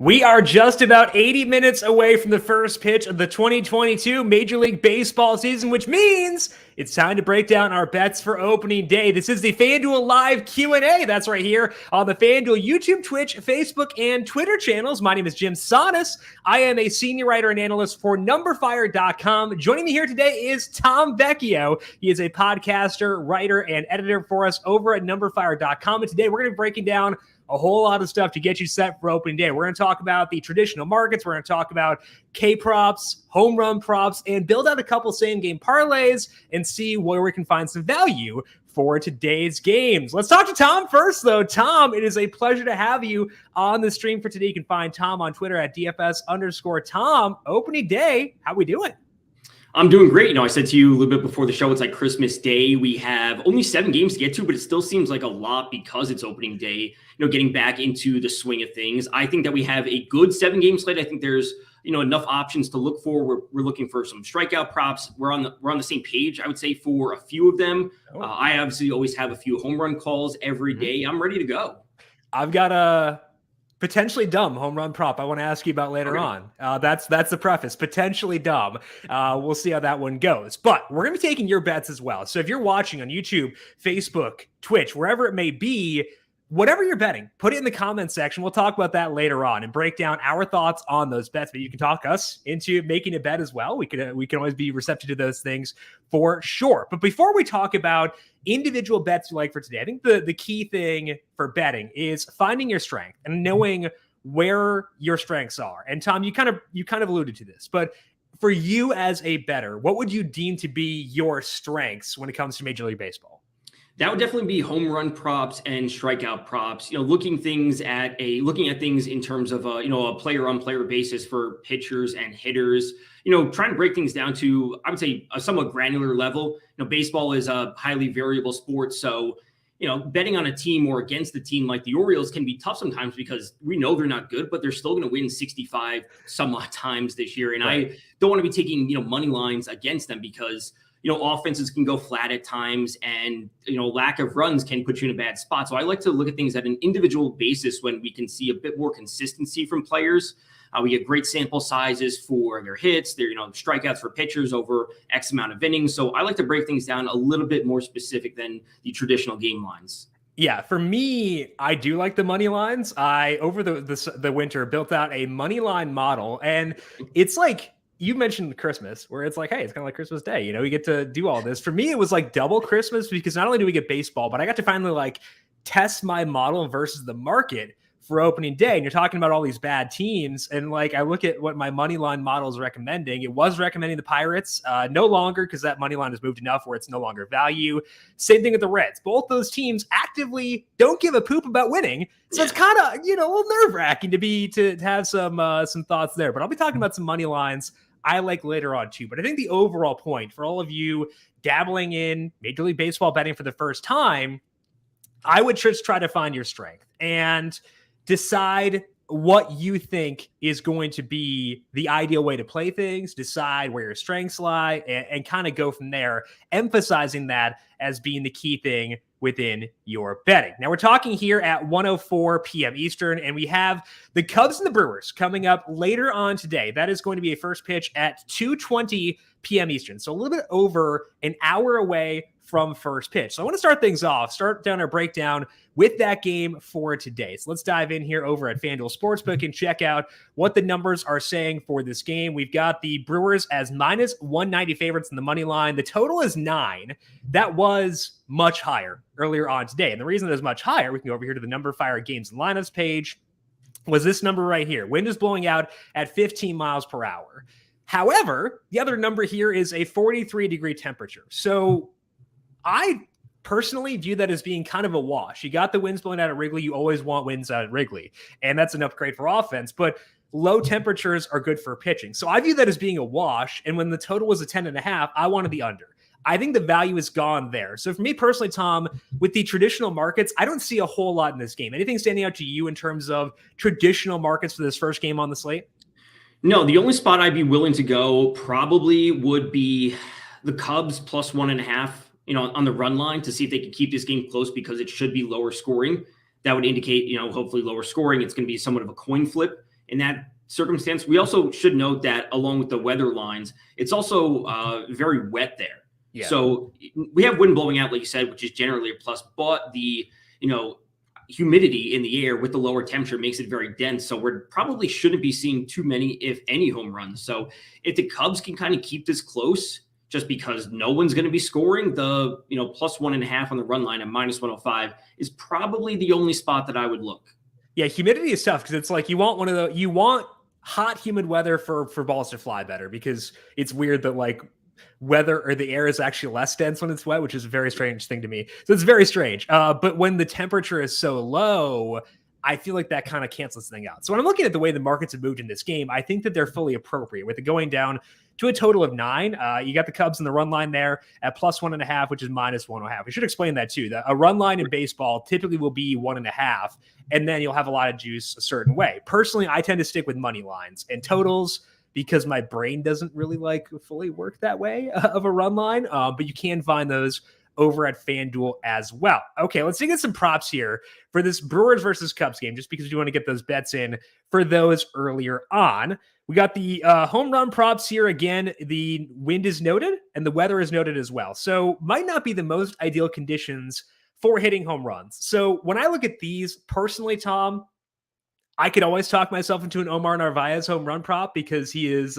We are just about 80 minutes away from the first pitch of the 2022 Major League Baseball season, which means it's time to break down our bets for opening day. This is the FanDuel Live Q&A. That's right here on the FanDuel YouTube, Twitch, Facebook, and Twitter channels. My name is Jim Sannes. I am a senior writer and analyst for numberFire.com. Joining me here today is Tom Vechhio. He is a podcaster, writer, and editor for us over at numberFire.com. And today we're going to be breaking down a whole lot of stuff to get you set for opening day. We're going to talk about the traditional markets. We're going to talk about K props, home run props, and build out a couple same game parlays and see where we can find some value for today's games. Let's talk to Tom first, though. Tom, it is a pleasure to have you on the stream for today. You can find Tom on Twitter at DFS_Tom. Opening day, how we doing? I'm doing great. I said to you a little bit before the show, it's like Christmas Day. We have only 7 games to get to, but it still seems like a lot because it's opening day, getting back into the swing of things. I think that we have a good 7-game slate. I think there's, enough options to look for. We're looking for some strikeout props. We're on the same page, I would say, for a few of them. Oh. I obviously always have a few home run calls every day. I'm ready to go. I've got a potentially dumb home run prop I want to ask you about later on. That's the preface. Potentially dumb. We'll see how that one goes. But we're going to be taking your bets as well. So if you're watching on YouTube, Facebook, Twitch, wherever it may be, whatever you're betting, put it in the comments section. We'll talk about that later on and break down our thoughts on those bets. But you can talk us into making a bet as well. We can always be receptive to those things for sure. But before we talk about individual bets you like for today, I think the key thing for betting is finding your strength and knowing where your strengths are. And Tom, you kind of alluded to this, but for you as a bettor, what would you deem to be your strengths when it comes to Major League Baseball? That would definitely be home run props and strikeout props. Looking at things in terms of a player on player basis for pitchers and hitters. Trying to break things down to, I would say, a somewhat granular level. Baseball is a highly variable sport, so betting on a team or against a team like the Orioles can be tough sometimes because we know they're not good, but they're still going to win 65 some odd times this year. And right. I don't want to be taking money lines against them because offenses can go flat at times and, lack of runs can put you in a bad spot. So I like to look at things at an individual basis when we can see a bit more consistency from players. We get great sample sizes for their hits, their, strikeouts for pitchers over X amount of innings. So I like to break things down a little bit more specific than the traditional game lines. Yeah, for me, I do like the money lines. I, over the winter, built out a money line model, and it's like, you mentioned Christmas, where it's like, hey, it's kind of like Christmas Day. We get to do all this. For me, it was like double Christmas because not only do we get baseball, but I got to finally test my model versus the market for opening day. And you're talking about all these bad teams. And I look at what my money line model is recommending. It was recommending the Pirates, no longer because that money line has moved enough where it's no longer value. Same thing with the Reds. Both those teams actively don't give a poop about winning. So it's kind of, a little nerve wracking to have some thoughts there. But I'll be talking about some money lines I like later on too. But I think the overall point for all of you dabbling in Major League Baseball betting for the first time, I would just try to find your strength and decide what you think is going to be the ideal way to play things, decide where your strengths lie, and kind of go from there, emphasizing that as being the key thing within your betting. Now, we're talking here at 1:04 p.m. Eastern, and we have the Cubs and the Brewers coming up later on today. That is going to be a first pitch at 2:20 p.m. Eastern, so a little bit over an hour away from first pitch. So I want to start things off, start down our breakdown with that game for today. So let's dive in here over at FanDuel Sportsbook and check out what the numbers are saying for this game. We've got the Brewers as minus 190 favorites in the money line. The total is 9. That was much higher earlier on today. And the reason it was much higher, we can go over here to the numberFire games and lineups page, was this number right here. Wind is blowing out at 15 miles per hour. However, the other number here is a 43-degree temperature. So I personally view that as being kind of a wash. You got the winds blowing out at Wrigley. You always want winds out at Wrigley, and that's an upgrade for offense. But low temperatures are good for pitching. So I view that as being a wash. And when the total was a 10.5, I wanted the under. I think the value is gone there. So for me personally, Tom, with the traditional markets, I don't see a whole lot in this game. Anything standing out to you in terms of traditional markets for this first game on the slate? No, the only spot I'd be willing to go probably would be the Cubs plus 1.5. On the run line to see if they can keep this game close because it should be lower scoring. That would indicate, hopefully lower scoring. It's going to be somewhat of a coin flip. in that circumstance. We also should note that along with the weather lines, it's also very wet there. Yeah. So we have wind blowing out, like you said, which is generally a plus, but the, humidity in the air with the lower temperature makes it very dense. So we probably shouldn't be seeing too many, if any, home runs. So if the Cubs can kind of keep this close, just because no one's going to be scoring, the, plus 1.5 on the run line at minus 105 is probably the only spot that I would look. Yeah. Humidity is tough because it's like, you want hot, humid weather for balls to fly better, because it's weird that like weather or the air is actually less dense when it's wet, which is a very strange thing to me. So it's very strange. But when the temperature is so low, I feel like that kind of cancels the thing out. So when I'm looking at the way the markets have moved in this game, I think that they're fully appropriate with it going down to a total of 9. You got the Cubs in the run line there at plus 1.5, which is minus 1.5. We should explain that too. A run line in baseball typically will be 1.5, and then you'll have a lot of juice a certain way. Personally, I tend to stick with money lines and totals, because my brain doesn't really fully work that way of a run line. But you can find those over at FanDuel as well. Okay, let's get some props here for this Brewers versus Cubs game, just because you want to get those bets in for those earlier on. We got the home run props here. Again, the wind is noted and the weather is noted as well. So might not be the most ideal conditions for hitting home runs. So when I look at these personally, Tom, I could always talk myself into an Omar Narvaez home run prop because he is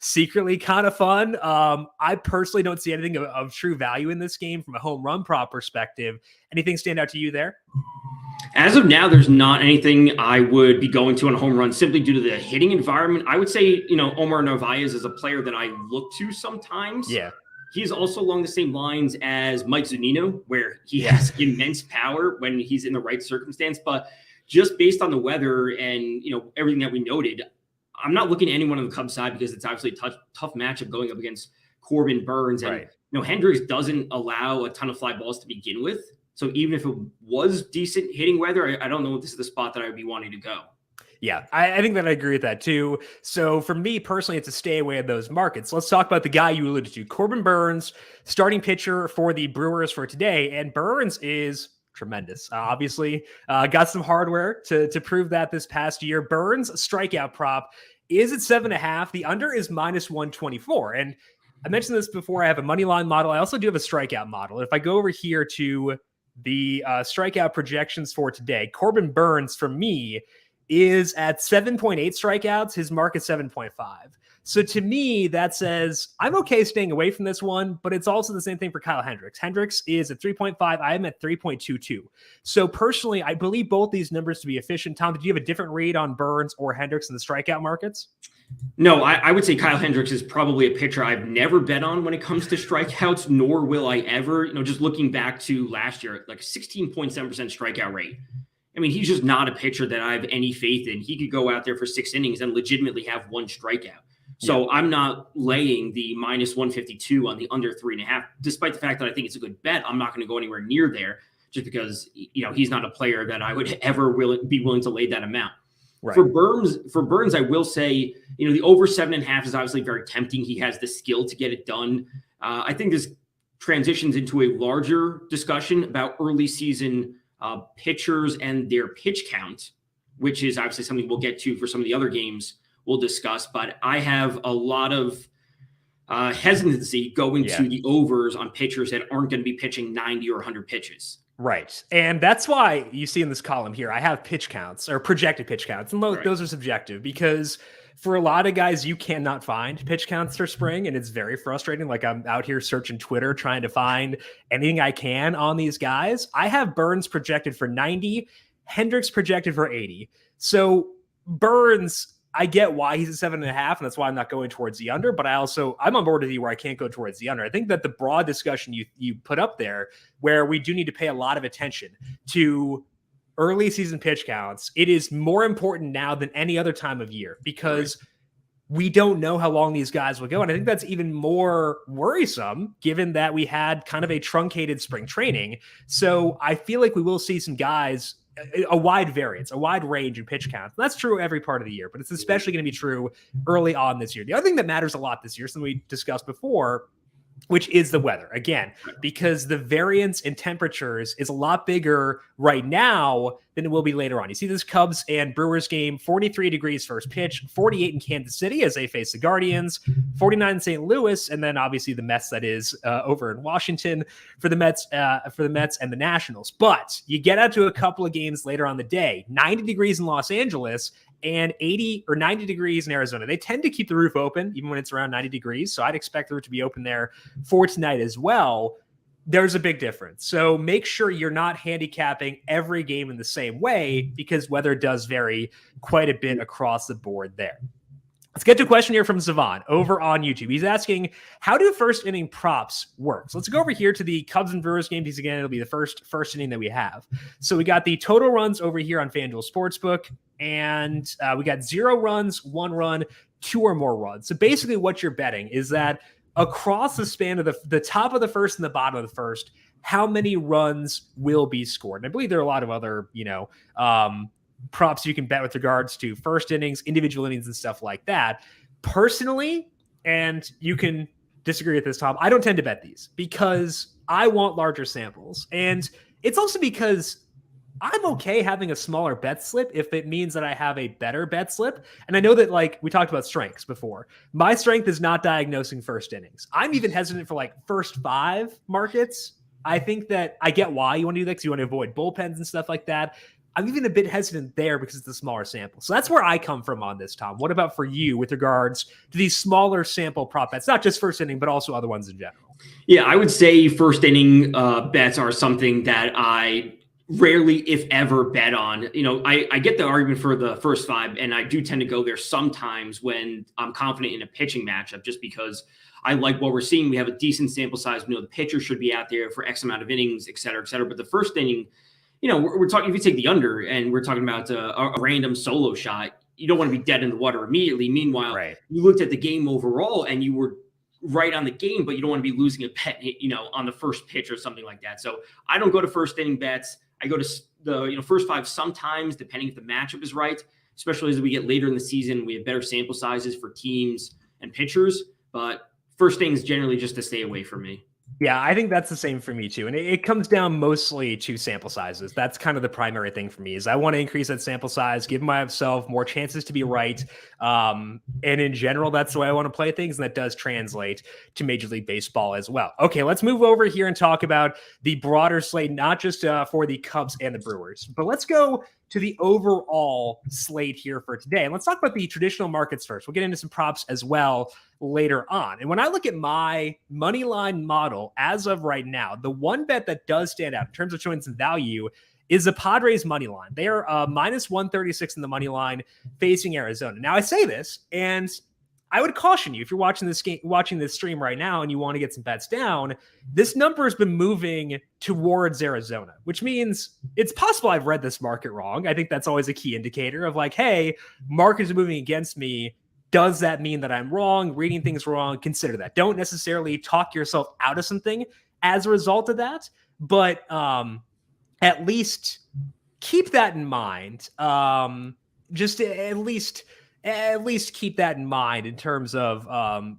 secretly kind of fun. I personally don't see anything of true value in this game from a home run prop perspective. Anything stand out to you there? As of now, there's not anything I would be going to on a home run simply due to the hitting environment. I would say, Omar Narvaez is a player that I look to sometimes. Yeah. He's also along the same lines as Mike Zunino, where he has immense power when he's in the right circumstance. But just based on the weather and, everything that we noted, I'm not looking at anyone on the Cubs side because it's obviously a tough matchup going up against Corbin Burns. And, Hendricks doesn't allow a ton of fly balls to begin with. So even if it was decent hitting weather, I don't know if this is the spot that I would be wanting to go. Yeah, I think that I agree with that too. So for me personally, it's a stay away of those markets. Let's talk about the guy you alluded to, Corbin Burns, starting pitcher for the Brewers for today. And Burns is tremendous. Obviously, got some hardware to prove that this past year. Burns' strikeout prop is at 7.5. The under is minus 124. And I mentioned this before. I have a money line model. I also do have a strikeout model. If I go over here to the strikeout projections for today, Corbin Burns for me is at 7.8 strikeouts. His mark is 7.5. So to me, that says I'm okay staying away from this one, but it's also the same thing for Kyle Hendricks. Hendricks is at 3.5. I am at 3.22. So personally, I believe both these numbers to be efficient. Tom, did you have a different read on Burns or Hendricks in the strikeout markets? No, I would say Kyle Hendricks is probably a pitcher I've never bet on when it comes to strikeouts, nor will I ever. Just looking back to last year, like 16.7% strikeout rate. I mean, he's just not a pitcher that I have any faith in. He could go out there for 6 innings and legitimately have 1 strikeout. So I'm not laying the minus 152 on the under 3.5, despite the fact that I think it's a good bet. I'm not going to go anywhere near there just because, he's not a player that I would ever be willing to lay that amount. Right. For Burns, I will say, the over 7.5 is obviously very tempting. He has the skill to get it done. I think this transitions into a larger discussion about early season pitchers and their pitch count, which is obviously something we'll get to for some of the other games we'll discuss. But I have a lot of hesitancy going to the overs on pitchers that aren't going to be pitching 90 or 100 pitches. Right. And that's why you see in this column here, I have pitch counts or projected pitch counts. And those are subjective because for a lot of guys, you cannot find pitch counts for spring. And it's very frustrating. Like I'm out here searching Twitter, trying to find anything I can on these guys. I have Burns projected for 90, Hendricks projected for 80. So Burns, I get why he's at 7.5, and that's why I'm not going towards the under, but I'm on board with you where I can't go towards the under. I think that the broad discussion you put up there, where we do need to pay a lot of attention to early season pitch counts, it is more important now than any other time of year because we don't know how long these guys will go. And I think that's even more worrisome given that we had kind of a truncated spring training. So I feel like we will see some guys, a wide variance, a wide range in pitch counts. That's true every part of the year, but it's especially going to be true early on this year. The other thing that matters a lot this year, something we discussed before, which is the weather. Again, because the variance in temperatures is a lot bigger right now than it will be later on. You see this Cubs and Brewers game, 43 degrees first pitch, 48 in Kansas City as they face the Guardians, 49 in St. Louis, and then obviously the Mets that is over in Washington for the Mets and the Nationals. But you get out to a couple of games later on the day, 90 degrees in Los Angeles, and 80 or 90 degrees in Arizona. They tend to keep the roof open even when it's around 90 degrees. So I'd expect the roof to be open there for tonight as well. There's a big difference. So make sure you're not handicapping every game in the same way, because weather does vary quite a bit across the board there. Let's get to a question here from Savon over on YouTube. He's asking, how do first inning props work? So let's go over here to the Cubs and Brewers game, because again, it'll be the first inning that we have. So we got the total runs over here on FanDuel Sportsbook, and we got 0 runs, 1 run, 2 or more runs. So basically what you're betting is that across the span of the top of the first and the bottom of the first, how many runs will be scored. And I believe there are a lot of other, props you can bet with regards to first innings, individual innings, and stuff like that. Personally, and you can disagree with this, Tom, I don't tend to bet these because I want larger samples. And it's also because I'm okay having a smaller bet slip if it means that I have a better bet slip. And I know that, like, we talked about strengths before. My strength is not diagnosing first innings. I'm even hesitant for like first 5 markets. I think that I get why you want to do that, because you want to avoid bullpens and stuff like that. I'm even a bit hesitant there because it's a smaller sample. So that's where I come from on this, Tom. What about for you with regards to these smaller sample prop bets, not just first inning, but also other ones in general? Yeah, I would say first inning bets are something that I rarely, if ever, bet on. I get the argument for the first 5, and I do tend to go there sometimes when I'm confident in a pitching matchup, just because I like what we're seeing. We have a decent sample size. We know the pitcher should be out there for X amount of innings, et cetera, et cetera. But the first inning, we're talking, if you take the under and we're talking about a random solo shot, you don't want to be dead in the water immediately. Meanwhile, You looked at the game overall and you were right on the game, but you don't want to be losing a bet, on the first pitch or something like that. So I don't go to first inning bets. I go to the first 5 sometimes, depending if the matchup is right, especially as we get later in the season. We have better sample sizes for teams and pitchers, but first inning is generally just to stay away from me. Yeah, I think that's the same for me too. And it comes down mostly to sample sizes. That's kind of the primary thing for me, is I want to increase that sample size, give myself more chances to be right. And in general, that's the way I want to play things. And that does translate to Major League Baseball as well. Okay, let's move over here and talk about the broader slate, not just for the Cubs and the Brewers, but let's go to the overall slate here for today. And let's talk about the traditional markets first. We'll get into some props as well later on. And when I look at my money line model as of right now, the one bet that does stand out in terms of showing some value is the Padres money line. They are minus 136 in the money line facing Arizona. Now I say this, and I would caution you, if you're watching this stream right now and you want to get some bets down, this number has been moving towards Arizona, which means it's possible I've read this market wrong. I think that's always a key indicator of like, hey, markets are moving against me. Does that mean that I'm wrong, reading things wrong? Consider that. Don't necessarily talk yourself out of something as a result of that, but at least keep that in mind. Just at least keep that in mind in terms of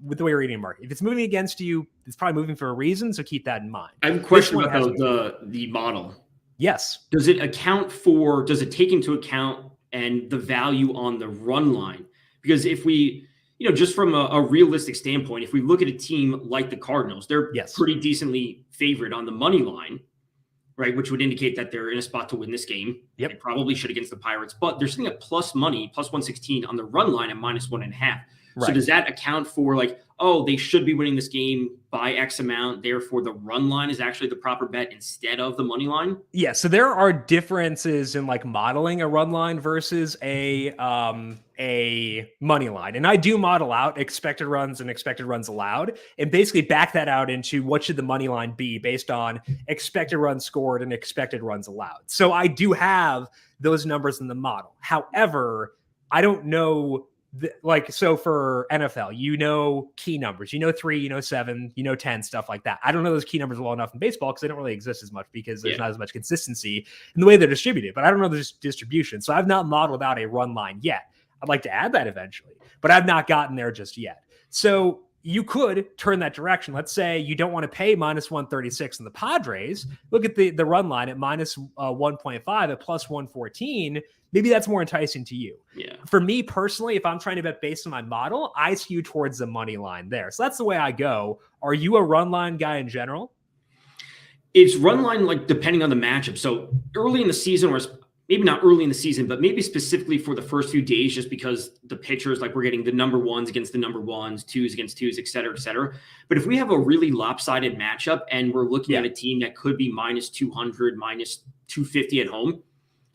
with the way you're reading the market. If it's moving against you, it's probably moving for a reason, so keep that in mind. I have a question about the model. Yes. Does it take into account and the value on the run line? Because if we, just from a realistic standpoint, if we look at a team like the Cardinals, they're pretty decently favored on the money line, right? Which would indicate that they're in a spot to win this game. Yep. They probably should against the Pirates, but they're sitting at plus money, plus 116 on the run line at minus 1.5. Right. So does that account for like, oh, they should be winning this game by X amount, therefore the run line is actually the proper bet instead of the money line? Yeah, so there are differences in like modeling a run line versus a money line. And I do model out expected runs and expected runs allowed and basically back that out into what should the money line be based on expected runs scored and expected runs allowed. So I do have those numbers in the model. However, I don't know so for NFL, key numbers, 3, 7, 10, stuff like that. I don't know those key numbers well enough in baseball because they don't really exist as much because there's not as much consistency in the way they're distributed, but I don't know the distribution. So I've not modeled out a run line yet. I'd like to add that eventually, but I've not gotten there just yet. So you could turn that direction. Let's say you don't want to pay minus 136 in the Padres. Look at the run line at minus 1.5 at plus 114. Maybe that's more enticing to you. Yeah. For me personally, if I'm trying to bet based on my model, I skew towards the money line there. So that's the way I go. Are you a run line guy in general? It's run line, like, depending on the matchup. So early in the season, or maybe not early in the season, but maybe specifically for the first few days, just because the pitchers, like, we're getting the number ones against the number ones, twos against twos, et cetera, et cetera. But if we have a really lopsided matchup and we're looking at a team that could be minus 200, minus 250 at home,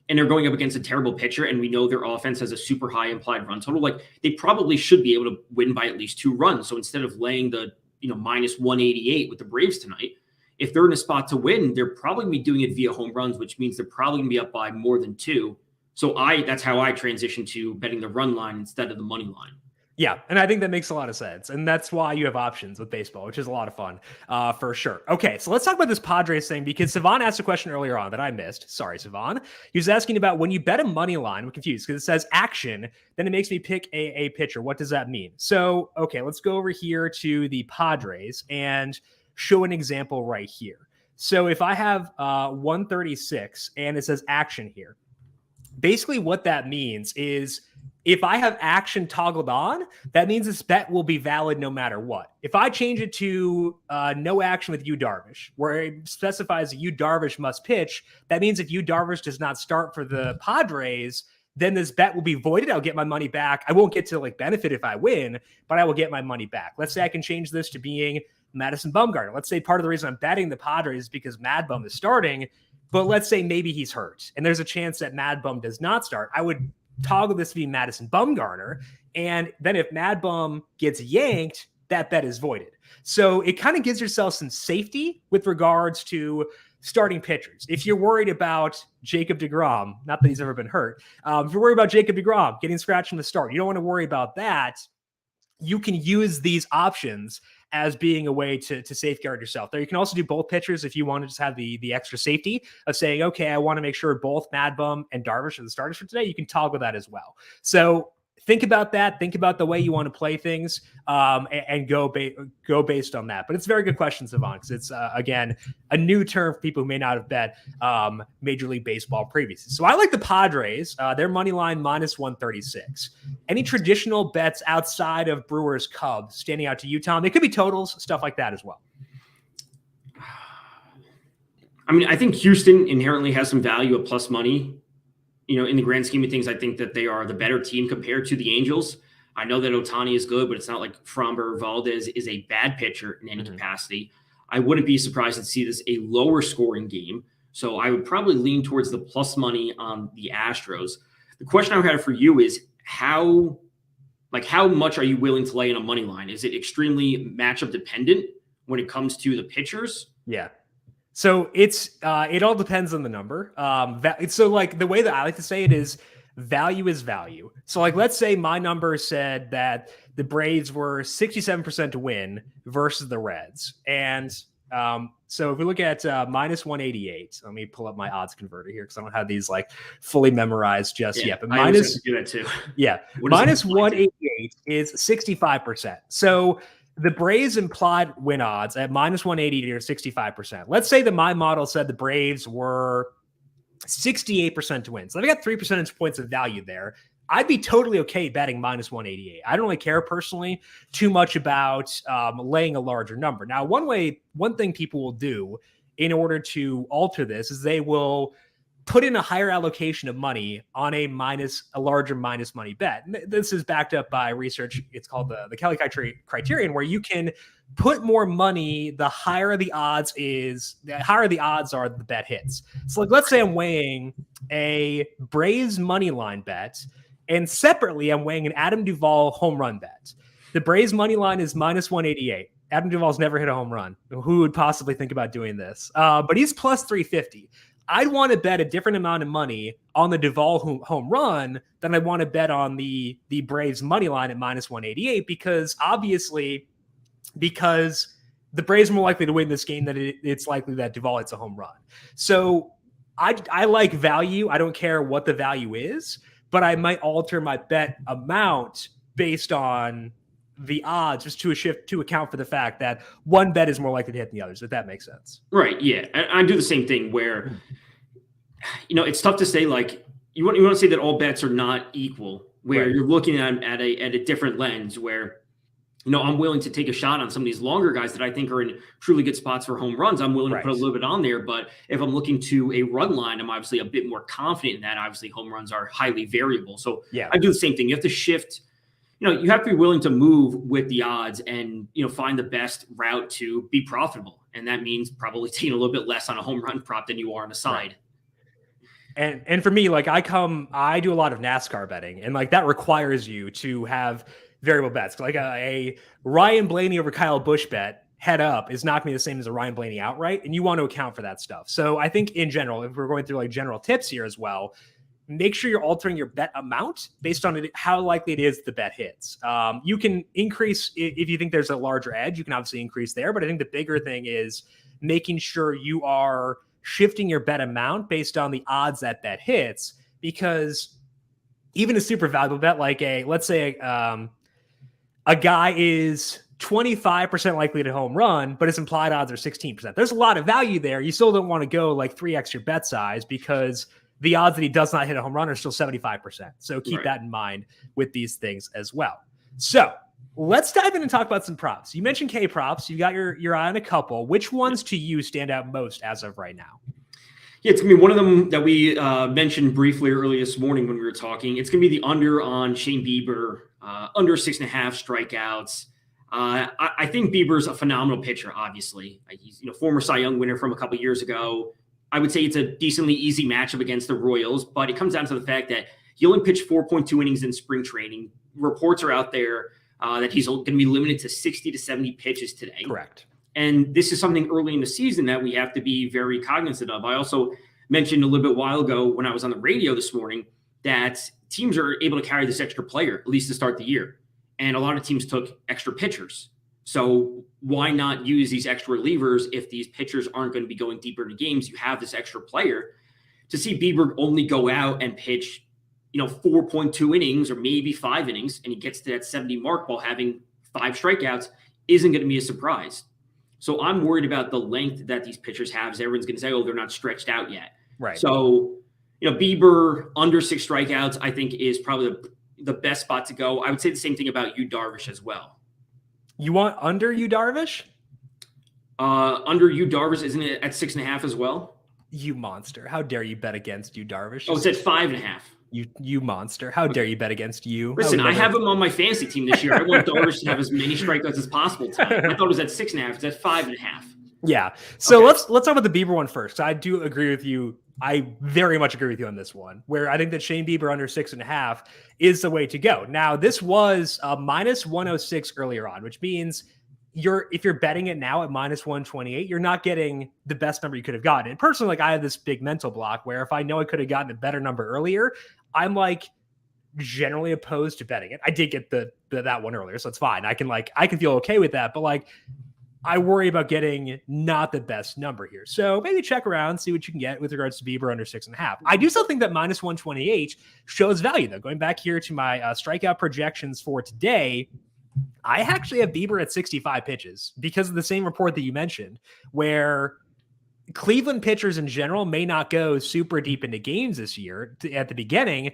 and they're going up against a terrible pitcher, and we know their offense has a super high implied run total, like, they probably should be able to win by at least 2 runs. So instead of laying the, minus 188 with the Braves tonight, if they're in a spot to win, they're probably going to be doing it via home runs, which means they're probably going to be up by more than 2. So that's how I transition to betting the run line instead of the money line. Yeah, and I think that makes a lot of sense. And that's why you have options with baseball, which is a lot of fun for sure. Okay, so let's talk about this Padres thing, because Sivan asked a question earlier on that I missed. Sorry, Sivan. He was asking about when you bet a money line, I'm confused because it says action, then it makes me pick a pitcher. What does that mean? So, okay, let's go over here to the Padres and show an example right here. So if I have 136 and it says action here, basically what that means is if I have action toggled on, that means this bet will be valid no matter what. If I change it to no action with Yu Darvish, where it specifies that Yu Darvish must pitch, that means if Yu Darvish does not start for the Padres, then this bet will be voided. I'll get my money back. I won't get to benefit if I win, but I will get my money back. Let's say I can change this to being Madison Bumgarner. Let's say part of the reason I'm betting the Padres is because Mad Bum is starting, but let's say maybe he's hurt and there's a chance that Mad Bum does not start. I would toggle this to be Madison Bumgarner, and then if Mad Bum gets yanked, that bet is voided. So it kind of gives yourself some safety with regards to starting pitchers. If you're worried about Jacob deGrom, not that he's ever been hurt, if you're worried about Jacob deGrom getting scratched from the start, you don't want to worry about that. You can use these options as being a way to safeguard yourself. There, you can also do both pitchers if you want to just have the extra safety of saying, okay, I want to make sure both Mad Bum and Darvish are the starters for today. You can toggle that as well. So think about that. Think about the way you want to play things, and go based on that. But it's a very good question, Sivan, because it's, again, a new term for people who may not have bet Major League Baseball previously. So I like the Padres. Their money line minus 136. Any traditional bets outside of Brewers Cubs standing out to you, Tom? They could be totals, stuff like that as well. I mean, I think Houston inherently has some value at plus money. In the grand scheme of things, I think that they are the better team compared to the Angels. I know that Ohtani is good, but it's not like Framber Valdez is a bad pitcher in any capacity. I wouldn't be surprised to see this a lower scoring game. So I would probably lean towards the plus money on the Astros. The question I had for you is how much are you willing to lay in a money line? Is it extremely matchup dependent when it comes to the pitchers? Yeah. So it all depends on the number. So the way that I like to say it is value is value. So let's say my number said that the Braves were 67% to win versus the Reds. And so if we look at minus 188, let me pull up my odds converter here because I don't have these fully memorized just yet. But minus do that too. Yeah. Minus 188 is 65%. So the Braves implied win odds at minus 180 or 65%. Let's say that my model said the Braves were 68% to win. So they've got 3 percentage points of value there. I'd be totally okay betting minus 188. I don't really care personally too much about laying a larger number. Now, one thing people will do in order to alter this is they will put in a higher allocation of money on a larger minus money bet. And this is backed up by research. It's called the Kelly criterion, where you can put more money, the higher the odds are the bet hits. So let's say I'm weighing a Braves money line bet, and separately I'm weighing an Adam Duvall home run bet. The Braves money line is minus 188. Adam Duvall's never hit a home run. Who would possibly think about doing this? But he's plus 350. I'd want to bet a different amount of money on the Duvall home run than I want to bet on the Braves money line at minus 188 because the Braves are more likely to win this game than it's likely that Duvall hits a home run. So I like value. I don't care what the value is, but I might alter my bet amount based on the odds just to a shift to account for the fact that one bet is more likely to hit than the others, if that makes sense. Right. Yeah. I do the same thing where, it's tough to say, like, you want to say that all bets are not equal, where Right. you're looking at a different lens where, I'm willing to take a shot on some of these longer guys that I think are in truly good spots for home runs. I'm willing to put a little bit on there, but if I'm looking to a run line, I'm obviously a bit more confident in that. Obviously, home runs are highly variable. So Yeah. I do the same thing. You have to shift, you have to be willing to move with the odds and, find the best route to be profitable. And that means probably taking a little bit less on a home run prop than you are on a side. Right. And for me, like I do a lot of NASCAR betting, and like that requires you to have variable bets. Like a Ryan Blaney over Kyle Busch bet head up is not going to be the same as a Ryan Blaney outright, and you want to account for that stuff. So I think in general, if we're going through like general tips here as well, make sure you're altering your bet amount based on how likely it is the bet hits. You can increase if you think there's a larger edge, you can obviously increase there. But I think the bigger thing is making sure you are shifting your bet amount based on the odds that bet hits, because even a super valuable bet, like let's say a guy is 25% likely to home run, but his implied odds are 16%. There's a lot of value there. You still don't want to go like 3x your bet size, because the odds that he does not hit a home run are still 75%. So keep that in mind with these things as well. So let's dive in and talk about some props. You mentioned K props. You got your eye on a couple. Which ones to you stand out most as of right now? Yeah, it's going to be one of them that we mentioned briefly early this morning when we were talking. It's going to be the under on Shane Bieber, under 6.5 strikeouts. I think Bieber's a phenomenal pitcher, obviously. He's former Cy Young winner from a couple years ago. I would say it's a decently easy matchup against the Royals, but it comes down to the fact that he only pitched 4.2 innings in spring training. Reports are out there that he's going to be limited to 60 to 70 pitches today. Correct. And this is something early in the season that we have to be very cognizant of. I also mentioned a little bit while ago when I was on the radio this morning that teams are able to carry this extra player, at least to start the year. And a lot of teams took extra pitchers. So why not use these extra relievers if these pitchers aren't going to be going deeper into games? You have this extra player. To see Bieber only go out and pitch, 4.2 innings or maybe 5 innings, and he gets to that 70 mark while having 5 strikeouts isn't going to be a surprise. So I'm worried about the length that these pitchers have. Everyone's going to say, they're not stretched out yet. Right. So, Bieber under 6 strikeouts, I think is probably the best spot to go. I would say the same thing about Yu Darvish as well. You want under Yu Darvish? Under Yu Darvish, isn't it at 6.5 as well? You monster. How dare you bet against Yu Darvish? Oh, it's at 5.5. You monster. How dare you bet against you? Listen, I have him on my fantasy team this year. I want Darvish to have as many strikeouts as possible tonight. I thought it was at 6.5. It's at 5.5. Yeah. So let's talk about the Bieber one first. I do agree with you. I very much agree with you on this one, where I think that Shane Bieber under 6.5 is the way to go. Now, this was minus 106 earlier on, which means if you're betting it now at minus 128, you're not getting the best number you could have gotten. And personally, like I have this big mental block where if I know I could have gotten a better number earlier, I'm like generally opposed to betting it. I did get that one earlier, so it's fine. I can feel okay with that, but like I worry about getting not the best number here. So maybe check around, see what you can get with regards to Bieber under 6.5. I do still think that minus 128 shows value though. Going back here to my strikeout projections for today, I actually have Bieber at 65 pitches because of the same report that you mentioned, where Cleveland pitchers in general may not go super deep into games this year at the beginning.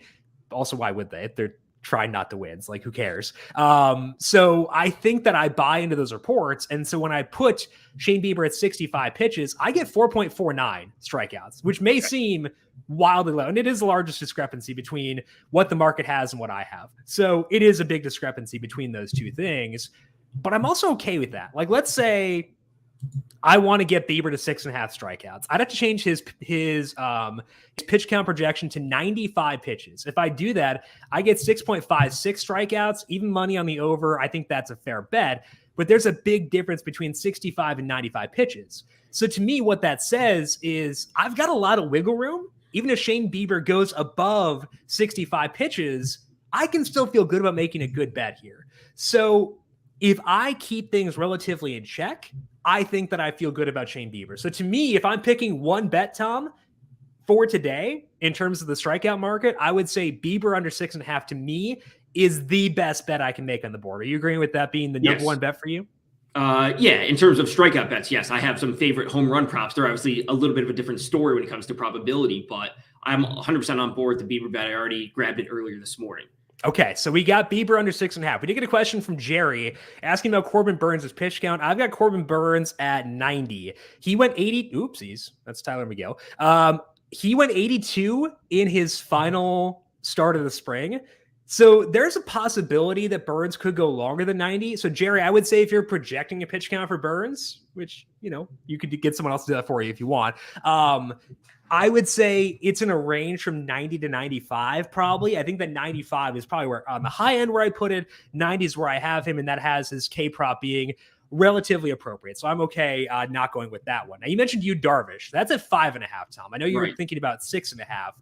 Also, why would they? They're trying not to win. It's like, who cares? So I think that I buy into those reports. And so when I put Shane Bieber at 65 pitches, I get 4.49 strikeouts, which may seem wildly low. And it is the largest discrepancy between what the market has and what I have. So it is a big discrepancy between those two things. But I'm also okay with that. Like, let's say I want to get Bieber to 6.5 strikeouts. I'd have to change his pitch count projection to 95 pitches. If I do that, I get 6.56 strikeouts, even money on the over. I think that's a fair bet, but there's a big difference between 65 and 95 pitches. So to me, what that says is I've got a lot of wiggle room. Even if Shane Bieber goes above 65 pitches, I can still feel good about making a good bet here. So if I keep things relatively in check, I think that I feel good about Shane Bieber. So to me, if I'm picking one bet, Tom, for today, in terms of the strikeout market, I would say Bieber under 6.5 to me is the best bet I can make on the board. Are you agreeing with that being the number one bet for you? Yeah, in terms of strikeout bets, yes, I have some favorite home run props. They're obviously a little bit of a different story when it comes to probability, but I'm 100% on board with the Bieber bet. I already grabbed it earlier this morning. Okay, so we got Bieber under 6.5. We did get a question from Jerry asking about Corbin Burns' pitch count. I've got Corbin Burns at 90. He went 80. Oopsies. That's Tyler McGill. He went 82 in his final start of the spring. So there's a possibility that Burns could go longer than 90. So Jerry, I would say if you're projecting a pitch count for Burns, which, you could get someone else to do that for you if you want. I would say it's in a range from 90 to 95, probably. I think that 95 is probably where on the high end where I put it. 90 is where I have him, and that has his K prop being relatively appropriate. So I'm okay not going with that one. Now, you mentioned Yu Darvish. That's at 5.5, Tom. I know you were thinking about 6.5.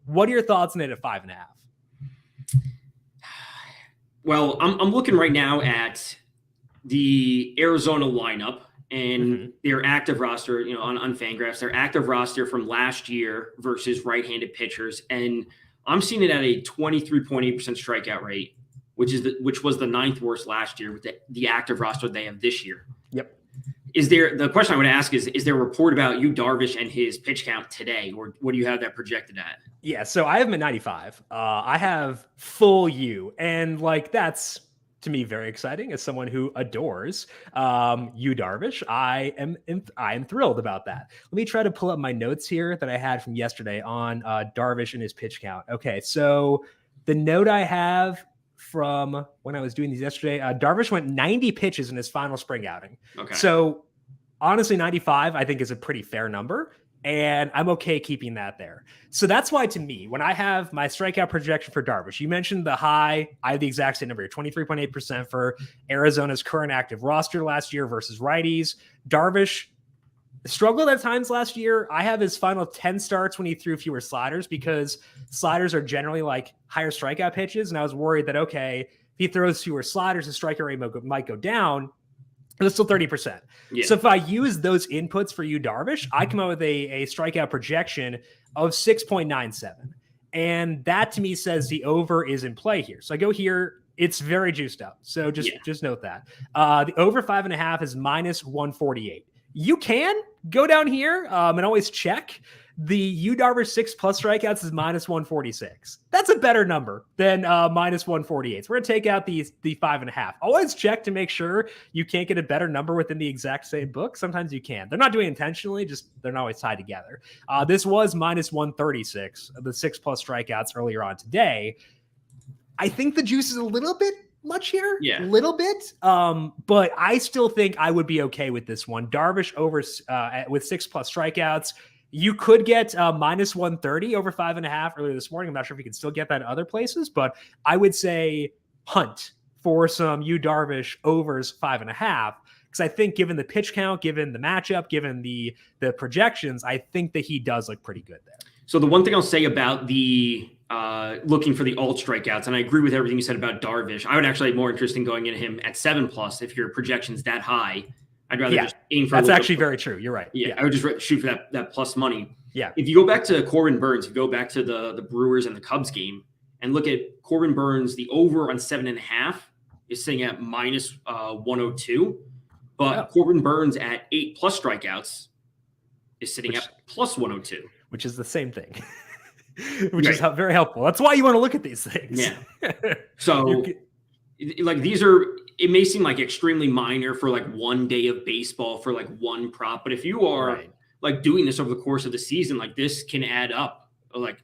What are your thoughts on it at 5.5? Well, I'm looking right now at the Arizona lineup and their active roster, on Fangraphs, their active roster from last year versus right-handed pitchers. And I'm seeing it at a 23.8% strikeout rate, which was the 9th worst last year with the active roster they have this year. Yep. The question I would ask is there a report about Yu Darvish and his pitch count today, or what do you have that projected at? Yeah, so I have him at 95. I have full U, and that's to me very exciting as someone who adores Yu Darvish. I am thrilled about that. Let me try to pull up my notes here that I had from yesterday on Darvish and his pitch count. Okay, so the note I have from when I was doing these yesterday, Darvish went 90 pitches in his final spring outing. Okay. So honestly, 95 I think is a pretty fair number, and I'm okay keeping that there. So that's why, to me, when I have my strikeout projection for Darvish, you mentioned the high. I have the exact same number here, 23.8% for Arizona's current active roster last year versus righties. Darvish struggled at times last year. I have his final 10 starts when he threw fewer sliders, because sliders are generally higher strikeout pitches. And I was worried that, okay, if he throws fewer sliders, his strikeout rate might go down. But it's still 30%. Yeah. So if I use those inputs for Yu Darvish, I come out with a strikeout projection of 6.97. And that to me says the over is in play here. So I go here. It's very juiced up. So just note that. The over 5.5 is minus 148. You can go down here and always check. The Yu Darvish 6+ strikeouts is minus 146. That's a better number than minus 148. So we're going to take out the 5.5. Always check to make sure you can't get a better number within the exact same book. Sometimes you can. They're not doing it intentionally, just they're not always tied together. This was minus 136, the 6+ strikeouts earlier on today. I think the juice is a little bit much here, a little bit, but I still think I would be okay with this one. Darvish over with 6+ strikeouts. You could get minus 130 over 5.5 earlier this morning. I'm not sure if you can still get that in other places, but I would say hunt for some Yu Darvish overs 5.5, because I think given the pitch count, given the matchup, given the projections, I think that he does look pretty good there. So the one thing I'll say about the looking for the alt strikeouts, and I agree with everything you said about Darvish, I would actually have more interest in going into him at 7+ if your projection's that high. I'd rather just aim for that's actually very true. You're right. Yeah, I would just shoot for that plus money. Yeah. If you go back to Corbin Burns, if you go back to the Brewers and the Cubs game and look at Corbin Burns, the over on 7.5 is sitting at minus 102, but Corbin Burns at 8+ strikeouts is sitting at plus 102, which is the same thing. Which is very helpful. That's why you want to look at these things. Yeah. So these are, it may seem like extremely minor for one day of baseball for one prop, but if you are doing this over the course of the season, this can add up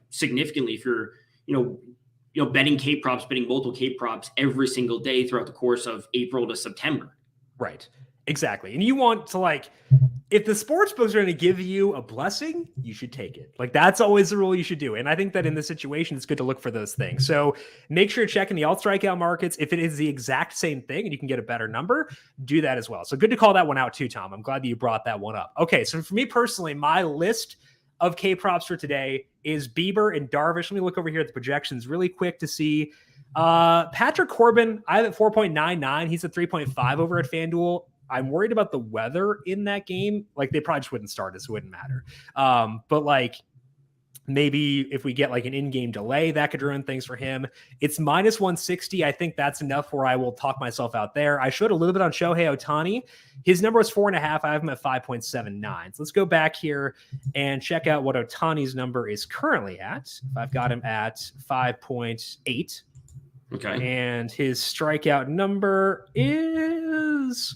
significantly if you're, betting K props, betting multiple K props every single day throughout the course of April to September. Right. Exactly. And you want to if the sports books are going to give you a blessing, you should take it. That's always the rule you should do. And I think that in this situation, it's good to look for those things. So make sure you're checking the alt strikeout markets. If it is the exact same thing and you can get a better number, do that as well. So good to call that one out too, Tom. I'm glad that you brought that one up. Okay. So for me personally, my list of K props for today is Bieber and Darvish. Let me look over here at the projections really quick to see. Patrick Corbin, I have at 4.99. He's at 3.5 over at FanDuel. I'm worried about the weather in that game. They probably just wouldn't start it, so it wouldn't matter. But Maybe if we get like an in-game delay, that could ruin things for him. It's minus 160. I think that's enough where I will talk myself out there. I showed a little bit on Shohei Ohtani. His number is 4.5. I have him at 5.79. So let's go back here and check out what Ohtani's number is currently at. I've got him at 5.8. Okay. And his strikeout number is...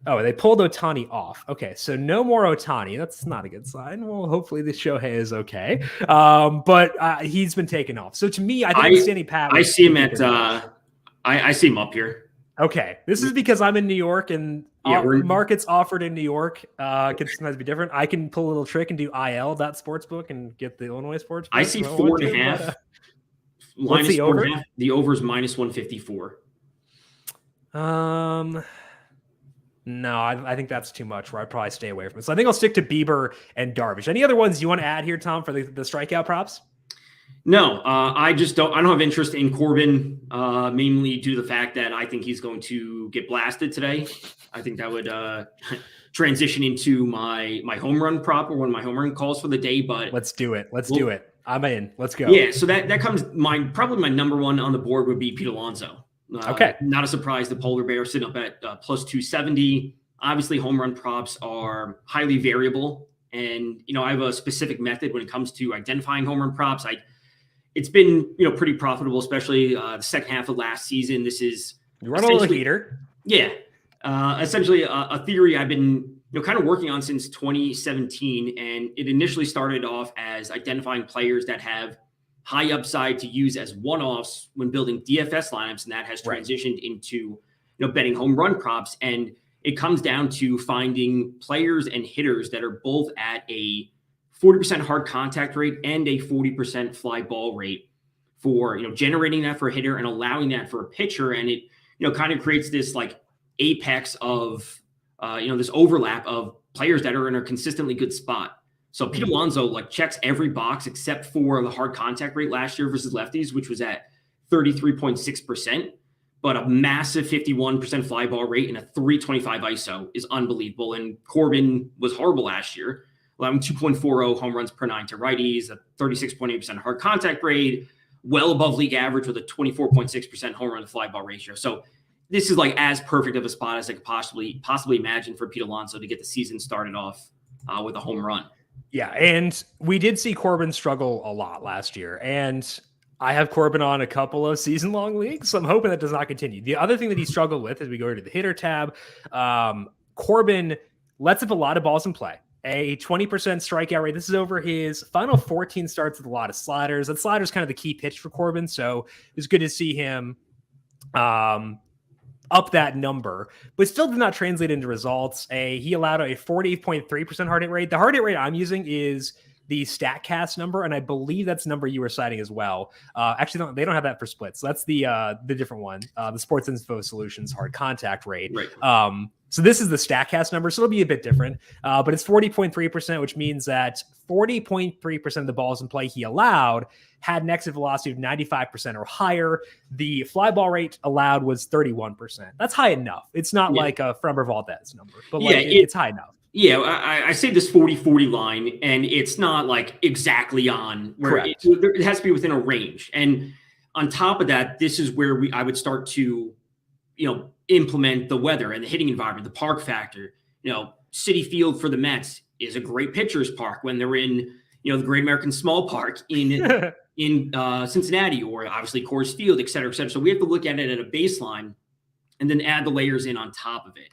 Oh, they pulled Ohtani off. Okay, so no more Ohtani. That's not a good sign. Well, hopefully the Shohei is okay. But he's been taken off. So to me, I think standing pat. I see him at. I see him up here. Okay, this is because I'm in New York and markets offered in New York can sometimes be different. I can pull a little trick and do IL.sportsbook and get the Illinois sportsbook. I see 4.5. What's the over? The over is minus 154. No, I think that's too much where I'd probably stay away from it. So I think I'll stick to Bieber and Darvish. Any other ones you want to add here, Tom, for the strikeout props? No, I don't have interest in Corbin, mainly due to the fact that I think he's going to get blasted today. I think that would transition into my home run prop or one of my home run calls for the day. But let's do it. Do it. I'm in. Let's go. Yeah, so that comes probably my number one on the board would be Pete Alonso. Okay. Not a surprise. The polar bear sitting up at plus 270. Obviously, home run props are highly variable. And, I have a specific method when it comes to identifying home run props. It's been, pretty profitable, especially the second half of last season. This is you run a little heater. Yeah. Essentially a theory I've been, kind of working on since 2017. And it initially started off as identifying players that have high upside to use as one-offs when building DFS lineups, and that has transitioned into, betting home run props. And it comes down to finding players and hitters that are both at a 40% hard contact rate and a 40% fly ball rate for, generating that for a hitter and allowing that for a pitcher. And it, kind of creates this like apex of, this overlap of players that are in a consistently good spot. So Pete Alonso checks every box except for the hard contact rate last year versus lefties, which was at 33.6%, but a massive 51% fly ball rate and a 325 ISO is unbelievable. And Corbin was horrible last year, allowing 2.40 home runs per 9 to righties, a 36.8% hard contact rate, well above league average with a 24.6% home run to fly ball ratio. So this is as perfect of a spot as I could possibly imagine for Pete Alonso to get the season started off with a home run. Yeah, and we did see Corbin struggle a lot last year, and I have Corbin on a couple of season-long leagues, so I'm hoping that does not continue. The other thing that he struggled with as we go to the hitter tab, Corbin lets up a lot of balls in play, a 20% strikeout rate. This is over his final 14 starts with a lot of sliders. That slider is kind of the key pitch for Corbin, so it was good to see him up that number, but still did not translate into results. He allowed a 40.3% hard hit rate. The hard hit rate I'm using is the StatCast number, and I believe that's the number you were citing as well. Actually, they don't have that for splits. So that's the different one, the Sports Info Solutions hard contact rate. Right. So this is the StatCast number, so it'll be a bit different, but it's 40.3%, which means that 40.3% of the balls in play he allowed had an exit velocity of 95% or higher. The fly ball rate allowed was 31%. That's high enough. It's not like a Framber Valdez number, but it's high enough. Yeah, I say this 40-40 line, and it's not exactly on where it has to be within a range. And on top of that, this is where I would start to, implement the weather and the hitting environment, the park factor. Citi Field for the Mets is a great pitcher's park when they're in, the Great American Small Park in Cincinnati, or obviously Coors Field, et cetera, et cetera. So we have to look at it at a baseline and then add the layers in on top of it.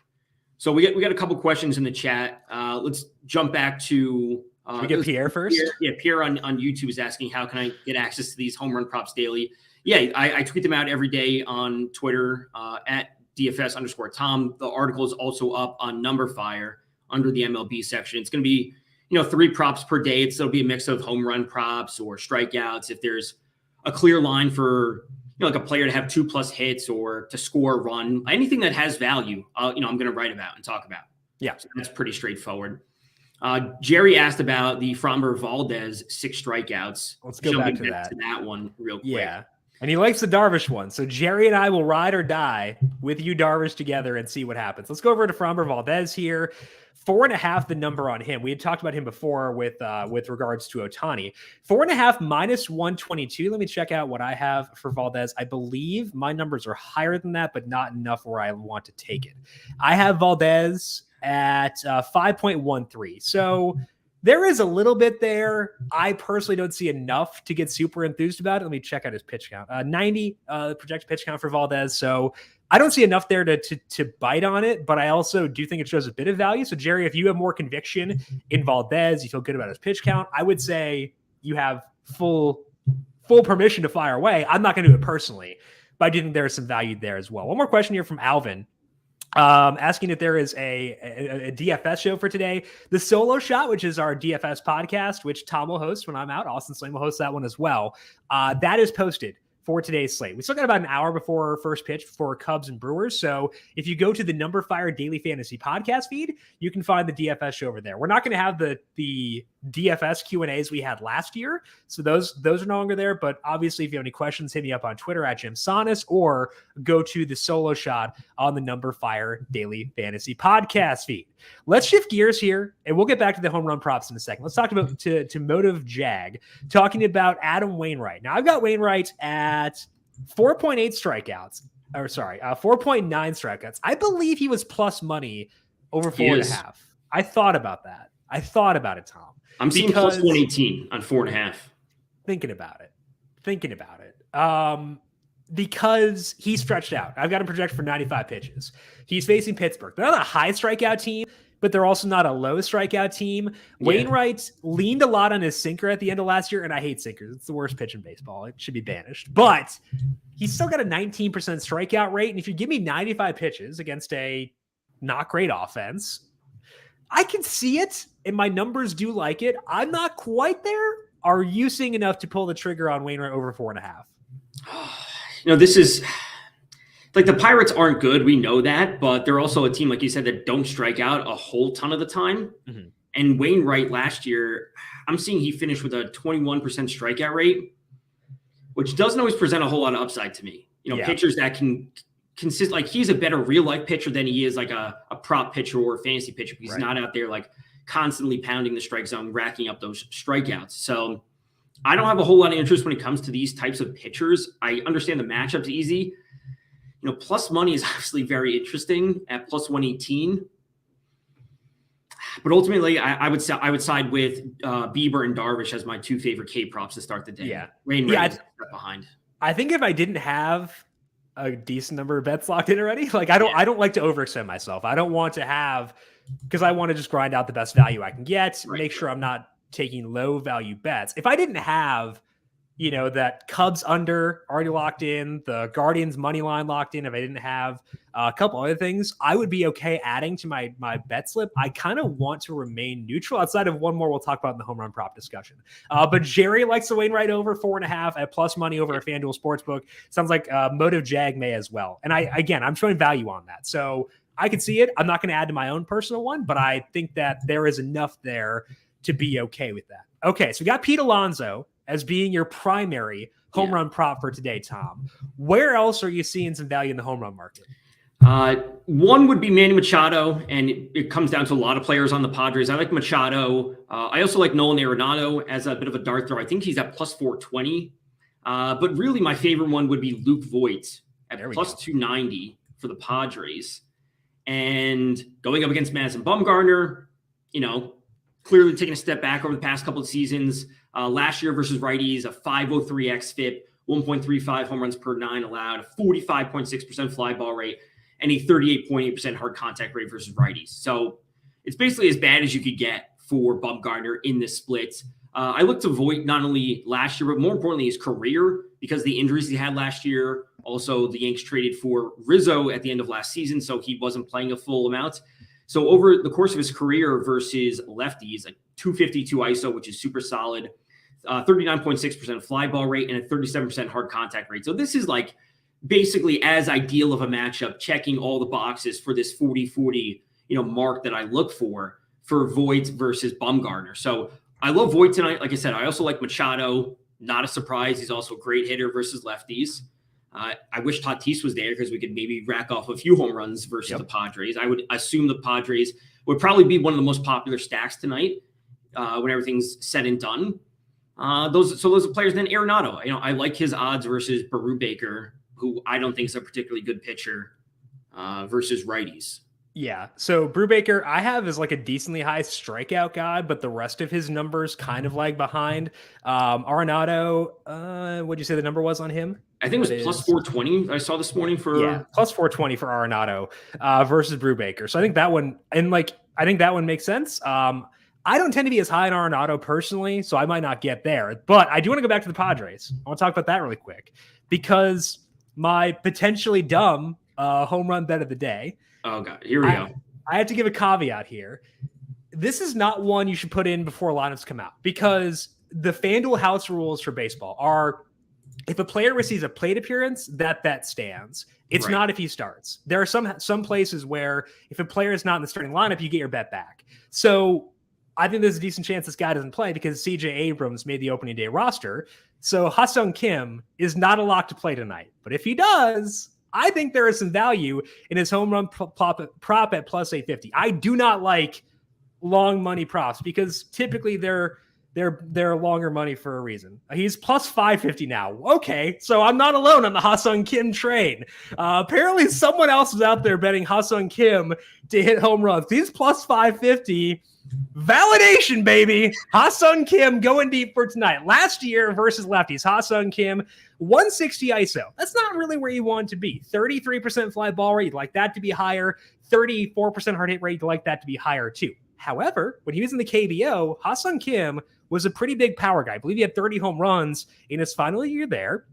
So we got a couple questions in the chat. Let's jump back to we get Pierre first. Pierre on YouTube is asking, how can I get access to these home run props daily? Yeah, I tweet them out every day on Twitter at DFS_Tom. The article is also up on numberFire under the MLB section. It's going to be 3 props per day. It'll be a mix of home run props or strikeouts. If there's a clear line for a player to have 2+ hits or to score a run, anything that has value, I'm going to write about and talk about. Yeah, so that's pretty straightforward. Jerry asked about the Framber Valdez 6 strikeouts. Let's go back to that one real quick. Yeah. And he likes the Darvish one. So Jerry and I will ride or die with you, Darvish, together and see what happens. Let's go over to Framber Valdez here. 4.5, the number on him. We had talked about him before with regards to Ohtani. 4.5 minus 122. Let me check out what I have for Valdez. I believe my numbers are higher than that, but not enough where I want to take it. I have Valdez at 5.13. So there is a little bit there. I personally don't see enough to get super enthused about it. Let me check out his pitch count. 90 projected pitch count for Valdez. So I don't see enough there to bite on it, but I also do think it shows a bit of value. So Jerry, if you have more conviction in Valdez, you feel good about his pitch count, I would say you have full permission to fire away. I'm not going to do it personally, but I do think there is some value there as well. One more question here from Alvin. Asking if there is a DFS show for today. The Solo Shot, which is our DFS podcast, which Tom will host when I'm out. Austin Slane will host that one as well. That is posted for today's slate. We still got about an hour before first pitch for Cubs and Brewers. So if you go to the numberFire Daily Fantasy Podcast feed, you can find the DFS show over there. We're not going to have the DFS Q&As we had last year. So those are no longer there. But obviously, if you have any questions, hit me up on Twitter at Jim Sannes or go to the Solo Shot on the numberFire Daily Fantasy Podcast feed. Let's shift gears here, and we'll get back to the home run props in a second. Let's talk about to Motive Jag, talking about Adam Wainwright. Now, I've got Wainwright at 4.8 strikeouts. 4.9 strikeouts. I believe he was plus money over 4.5. I thought about that. I thought about it, Tom. I'm seeing plus 118 on 4.5. Thinking about it. Because he's stretched out. I've got him projected for 95 pitches. He's facing Pittsburgh. They're not a high strikeout team, but they're also not a low strikeout team. Yeah. Wainwright leaned a lot on his sinker at the end of last year, and I hate sinkers. It's the worst pitch in baseball. It should be banished. But he's still got a 19% strikeout rate, and if you give me 95 pitches against a not great offense, I can see it, and my numbers do like it. I'm not quite there. Are you seeing enough to pull the trigger on Wainwright over 4.5? This is like the Pirates aren't good. We know that, but they're also a team, like you said, that don't strike out a whole ton of the time. Mm-hmm. And Wainwright last year, I'm seeing he finished with a 21% strikeout rate, which doesn't always present a whole lot of upside to me. Pitchers that can consist, like he's a better real life pitcher than he is like a prop pitcher or a fantasy pitcher. He's not out there like constantly pounding the strike zone, racking up those strikeouts. So I don't have a whole lot of interest when it comes to these types of pitchers. I understand the matchup's easy. Plus money is obviously very interesting at plus 118. But ultimately, I would side with Bieber and Darvish as my two favorite K props to start the day. Yeah, Wainwright is behind. I think if I didn't have a decent number of bets locked in already, like I don't like to overextend myself. I don't want to have, because I want to just grind out the best value I can get. Make sure I'm not taking low value bets. If I didn't have, that Cubs under already locked in, the Guardians money line locked in, if I didn't have a couple other things, I would be okay adding to my bet slip. I kind of want to remain neutral outside of one more we'll talk about in the home run prop discussion. But Jerry likes the Wainwright over 4.5 at plus money over a FanDuel Sportsbook. Sounds like Motive Jag may as well. And I'm showing value on that. So I could see it. I'm not going to add to my own personal one, but I think that there is enough there to be okay with that. Okay, so we got Pete Alonso as being your primary home run prop for today, Tom. Where else are you seeing some value in the home run market? One would be Manny Machado, and it comes down to a lot of players on the Padres. I like Machado. I also like Nolan Arenado as a bit of a dart throw. I think he's at plus 420. But really my favorite one would be Luke Voit at plus 290 for the Padres. And going up against Madison Bumgarner, clearly taking a step back over the past couple of seasons. Last year versus righties, a 503 xFIP, 1.35 home runs per 9 allowed, a 45.6% fly ball rate, and a 38.8% hard contact rate versus righties. So it's basically as bad as you could get for Bumgarner in this split. I look to Voit not only last year, but more importantly his career, because the injuries he had last year. Also, the Yanks traded for Rizzo at the end of last season, so he wasn't playing a full amount. So over the course of his career versus lefties, a 252 ISO, which is super solid, 39.6% fly ball rate, and a 37% hard contact rate. So this is like basically as ideal of a matchup, checking all the boxes for this 40-40, mark that I look for Voit versus Bumgarner. So I love Voit tonight. Like I said, I also like Machado. Not a surprise. He's also a great hitter versus lefties. I wish Tatis was there because we could maybe rack off a few home runs versus the Padres. I would assume the Padres would probably be one of the most popular stacks tonight when everything's said and done. Those are players. Then Arenado, I like his odds versus Brubaker, who I don't think is a particularly good pitcher versus righties. Yeah. So Brubaker, I have as like a decently high strikeout guy, but the rest of his numbers kind of lag behind. Arenado, what'd you say the number was on him? I think it was plus 420. I saw this morning for plus 420 for Arenado versus Brubaker. So I think that one, and I think that one makes sense. I don't tend to be as high on Arenado personally, so I might not get there. But I do want to go back to the Padres. I want to talk about that really quick because my potentially dumb home run bet of the day. Oh, God. Here we go. I have to give a caveat here. This is not one you should put in before lineups come out because the FanDuel house rules for baseball are if a player receives a plate appearance, that bet stands. It's not if he starts. There are some places where if a player is not in the starting lineup, you get your bet back. So I think there's a decent chance this guy doesn't play because C.J. Abrams made the opening day roster. So Ha-Seong Kim is not a lock to play tonight. But if he does, I think there is some value in his home run prop at plus 850. I do not like long money props because typically they're longer money for a reason. He's plus 550 now. Okay, so I'm not alone on the Ha-Seong Kim train. Apparently someone else is out there betting Ha-Seong Kim to hit home runs. He's plus 550. Validation, baby. Ha-Seong Kim going deep for tonight. Last year versus lefties, Ha-Seong Kim, 160 ISO. That's not really where you want to be. 33% fly ball rate, you'd like that to be higher. 34% hard hit rate, you'd like that to be higher too. However, when he was in the KBO, Ha-Seong Kim was a pretty big power guy. I believe he had 30 home runs in his final year there.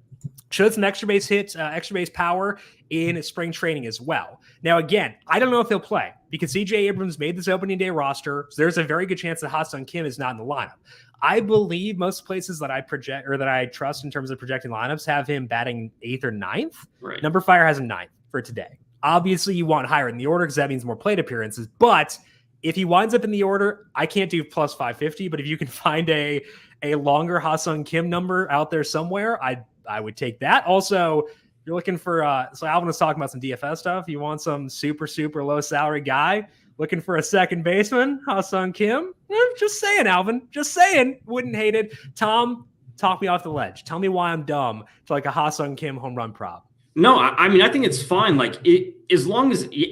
Showed some extra base hits, extra base power in spring training as well. Now, again, I don't know if he'll play because C.J. Abrams made this opening day roster. So there's a very good chance that Ha-Seong Kim is not in the lineup. I believe most places that I project or that I trust in terms of projecting lineups have him batting 8th or 9th. Right. numberFire has a 9th for today. Obviously, you want higher in the order because that means more plate appearances. But if he winds up in the order, I can't do plus 550. But if you can find a longer Ha-Seong Kim number out there somewhere, I would take that. Also, you're looking for so Alvin was talking about some DFS stuff. You want some super low salary guy looking for a second baseman, Ha-Seong Kim? Just saying, Alvin. Just saying. Wouldn't hate it. Tom, talk me off the ledge. Tell me why I'm dumb to like a Ha-Seong Kim home run prop. No, I mean, I think it's fine. Like, as long as he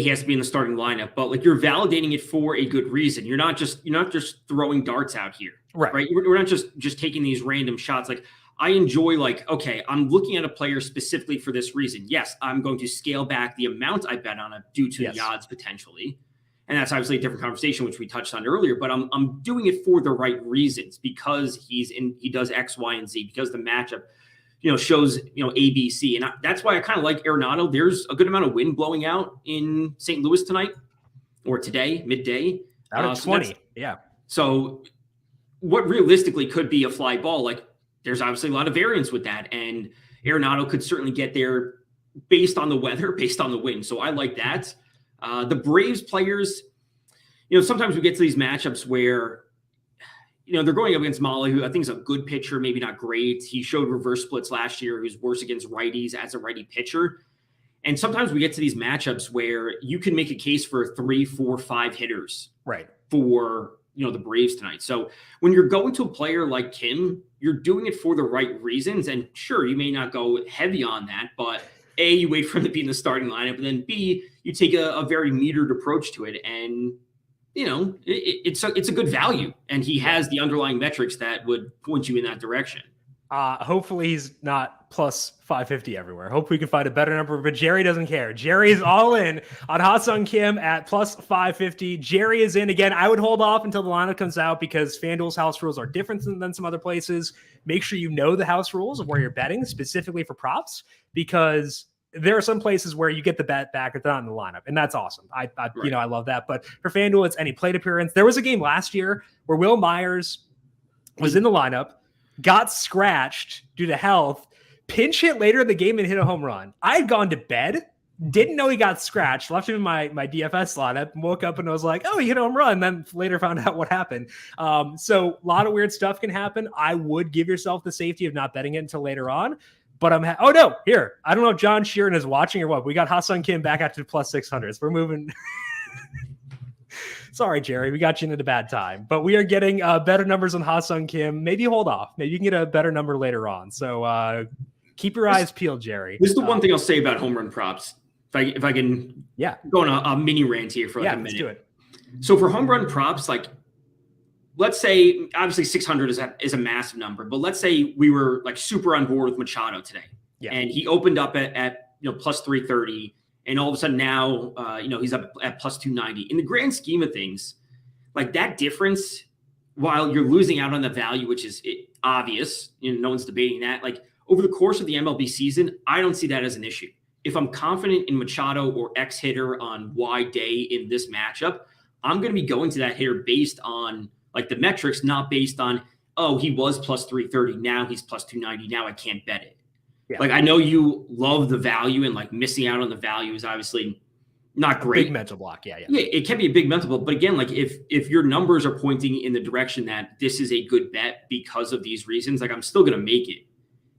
has to be in the starting lineup, but like you're validating it for a good reason. You're not just throwing darts out here, right? We're not just taking these random shots. Like, I enjoy okay, I'm looking at a player specifically for this reason. Yes, I'm going to scale back the amount I bet on it due to the odds potentially, and that's obviously a different conversation which we touched on earlier. But I'm doing it for the right reasons because he does X, Y, and Z because the matchup shows, A, B, C. And that's why I kind of like Arenado. There's a good amount of wind blowing out in St. Louis tonight or today, midday. Out of 20. Yeah. So what realistically could be a fly ball, there's obviously a lot of variance with that. And Arenado could certainly get there based on the weather, based on the wind. So I like that. The Braves players, sometimes we get to these matchups where they're going up against Molly, who I think is a good pitcher, maybe not great. He showed reverse splits last year. He was worse against righties as a righty pitcher. And sometimes we get to these matchups where you can make a case for 3, 4, 5 hitters for, the Braves tonight. So when you're going to a player like Kim, you're doing it for the right reasons. And sure, you may not go heavy on that, but A, you wait for him to be in the starting lineup, and then B, you take a very metered approach to it. And it's a good value, and he has the underlying metrics that would point you in that direction. Hopefully he's not plus 550 everywhere. Hope we can find a better number, but Jerry doesn't care. Jerry is all in on Ha-Seong Kim at plus 550. Jerry is in again. I would hold off until the lineup comes out because FanDuel's house rules are different than some other places. Make sure you know the house rules of where you're betting specifically for props, because there are some places where you get the bet back if they're not in the lineup, and that's awesome. I love that. But for FanDuel, it's any plate appearance. There was a game last year where Will Myers was in the lineup, got scratched due to health, pinch hit later in the game and hit a home run. I had gone to bed Didn't know he got scratched. Left him in my DFS lineup. Woke up and was like, "Oh, he hit a home run." Then later found out what happened. So a lot of weird stuff can happen. I would give yourself the safety of not betting it until later on. But oh no, here. I don't know if John Sheeran is watching or what. We got Ha-Seong Kim back out to plus 600s. We're moving. Sorry, Jerry, we got you into a bad time. But we are getting better numbers on Ha-Seong Kim. Maybe hold off. Maybe you can get a better number later on. So keep your eyes peeled, Jerry. This is the one thing I'll say about home run props. If I can go on a mini rant here for like a minute. Let's do it. So for home run props, like let's say obviously 600 is a massive number, but let's say we were like super on board with Machado today. Yeah. And he opened up at plus 330, and all of a sudden now he's up at plus 290. In the grand scheme of things, like that difference, while you're losing out on the value, which is obvious, no one's debating that, like over the course of the MLB season, I don't see that as an issue. If I'm confident in Machado or X hitter on Y day in this matchup, I'm going to be going to that hitter based on like the metrics, not based on, oh, he was plus 330. Now he's plus 290. Now I can't bet it. Yeah. Like I know you love the value, and like missing out on the value is obviously not great. Big mental block. Yeah. It can be a big mental block. But again, like if your numbers are pointing in the direction that this is a good bet because of these reasons, like I'm still going to make it.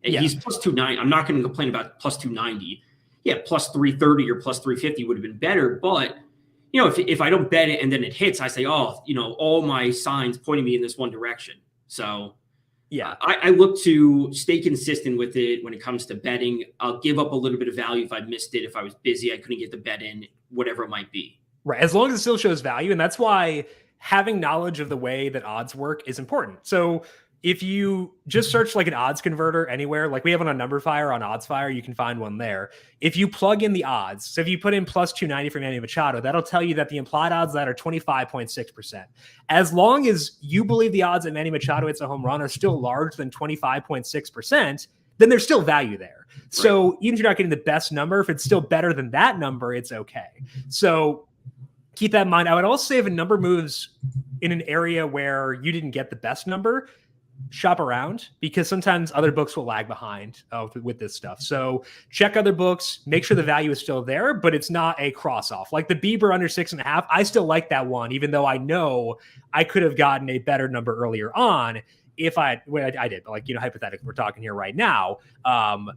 And he's plus 290. I'm not going to complain about plus 290. Yeah, plus 330 or plus 350 would have been better. But, if I don't bet it and then it hits, I say, oh, all my signs pointing me in this one direction. So, I look to stay consistent with it when it comes to betting. I'll give up a little bit of value if I missed it. If I was busy, I couldn't get the bet in, whatever it might be. Right. As long as it still shows value. And that's why having knowledge of the way that odds work is important. So if you just search like an odds converter anywhere, like we have one on numberFire, on OddsFire, you can find one there. If you plug in the odds, so if you put in plus 290 for Manny Machado, that'll tell you that the implied odds that are 25.6%. As long as you believe the odds that Manny Machado hits a home run are still larger than 25.6%, then there's still value there. Right. So even if you're not getting the best number, if it's still better than that number, it's okay. So keep that in mind. I would also say if a number moves in an area where you didn't get the best number, shop around, because sometimes other books will lag behind with this stuff. So check other books, make sure the value is still there, but it's not a cross off. Like the Bieber under 6.5, I still like that one, even though I know I could have gotten a better number earlier on if I did. But like, hypothetically, we're talking here right now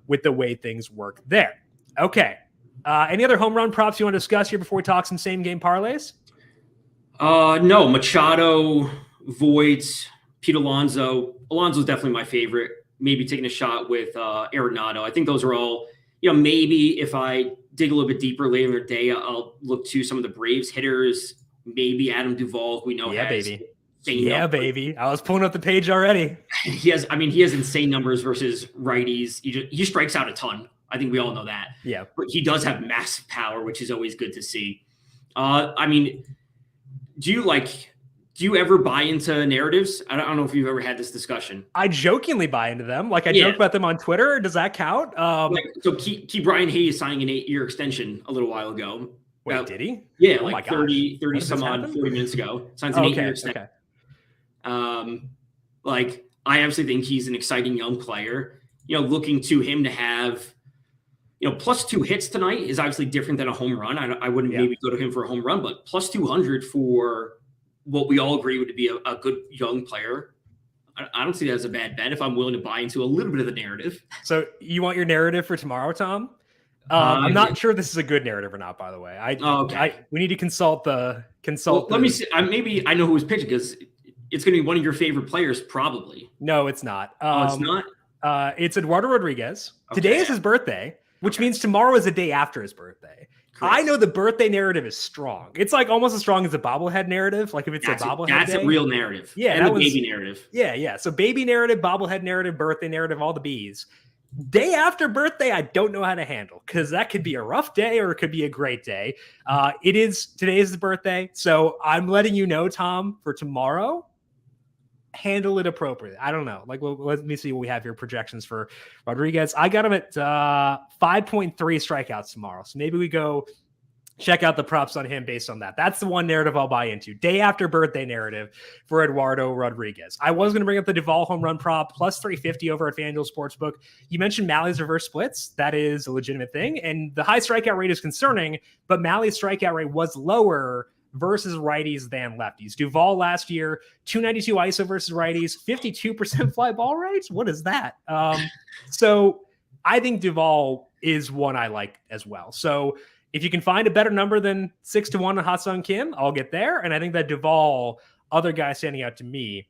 with the way things work there. Okay. Any other home run props you want to discuss here before we talk some same game parlays? No, Machado, Voits, Pete Alonso. Alonso's definitely my favorite. Maybe taking a shot with Arenado. I think those are all, maybe if I dig a little bit deeper later in the day, I'll look to some of the Braves hitters. Maybe Adam Duvall, who we know has insane numbers. Baby. I was pulling up the page already. He has insane numbers versus righties. He strikes out a ton. I think we all know that. Yeah. But he does have massive power, which is always good to see. Do you ever buy into narratives? I don't know if you've ever had this discussion. I jokingly buy into them. Like I joke about them on Twitter. Does that count? So Key Brian Hayes signing an 8-year extension a little while ago. Wait, did he? Yeah, like 30 some odd 40 minutes ago. Signs an 8-year extension. Okay. I obviously think he's an exciting young player. Looking to him to have, plus 2 hits tonight is obviously different than a home run. I wouldn't maybe go to him for a home run, but plus 200 for what we all agree would be a good young player. I don't see that as a bad bet if I'm willing to buy into a little bit of the narrative. So you want your narrative for tomorrow, Tom? I'm not sure this is a good narrative or not, by the way. We need to consult. Let me see. Maybe I know who's pitching because it's going to be one of your favorite players, probably. No, it's not. It's not? It's Eduardo Rodriguez. Okay. Today is his birthday, which means tomorrow is the day after his birthday. Correct. I know the birthday narrative is strong. It's like almost as strong as the bobblehead narrative. Like if it's a bobblehead that's day. A real narrative. Yeah. And the baby narrative. Yeah. So baby narrative, bobblehead narrative, birthday narrative, all the B's. Day after birthday, I don't know how to handle because that could be a rough day or it could be a great day. Today is his birthday. So I'm letting you know, Tom, for tomorrow, handle it appropriately. I don't know. Let me see what we have here. Projections for Rodriguez. I got him at 5.3 strikeouts tomorrow. So maybe we go check out the props on him based on that. That's the one narrative I'll buy into. Day after birthday narrative for Eduardo Rodriguez. I was going to bring up the Duvall home run prop plus 350 over at FanDuel Sportsbook. You mentioned Malley's reverse splits. That is a legitimate thing. And the high strikeout rate is concerning, but Malley's strikeout rate was lower versus righties than lefties. Duvall last year, 292 ISO versus righties, 52% fly ball rate. What is that? So I think Duvall is one I like as well. So if you can find a better number than 6-1 on Ha-Seong Kim, I'll get there. And I think that Duvall, other guy standing out to me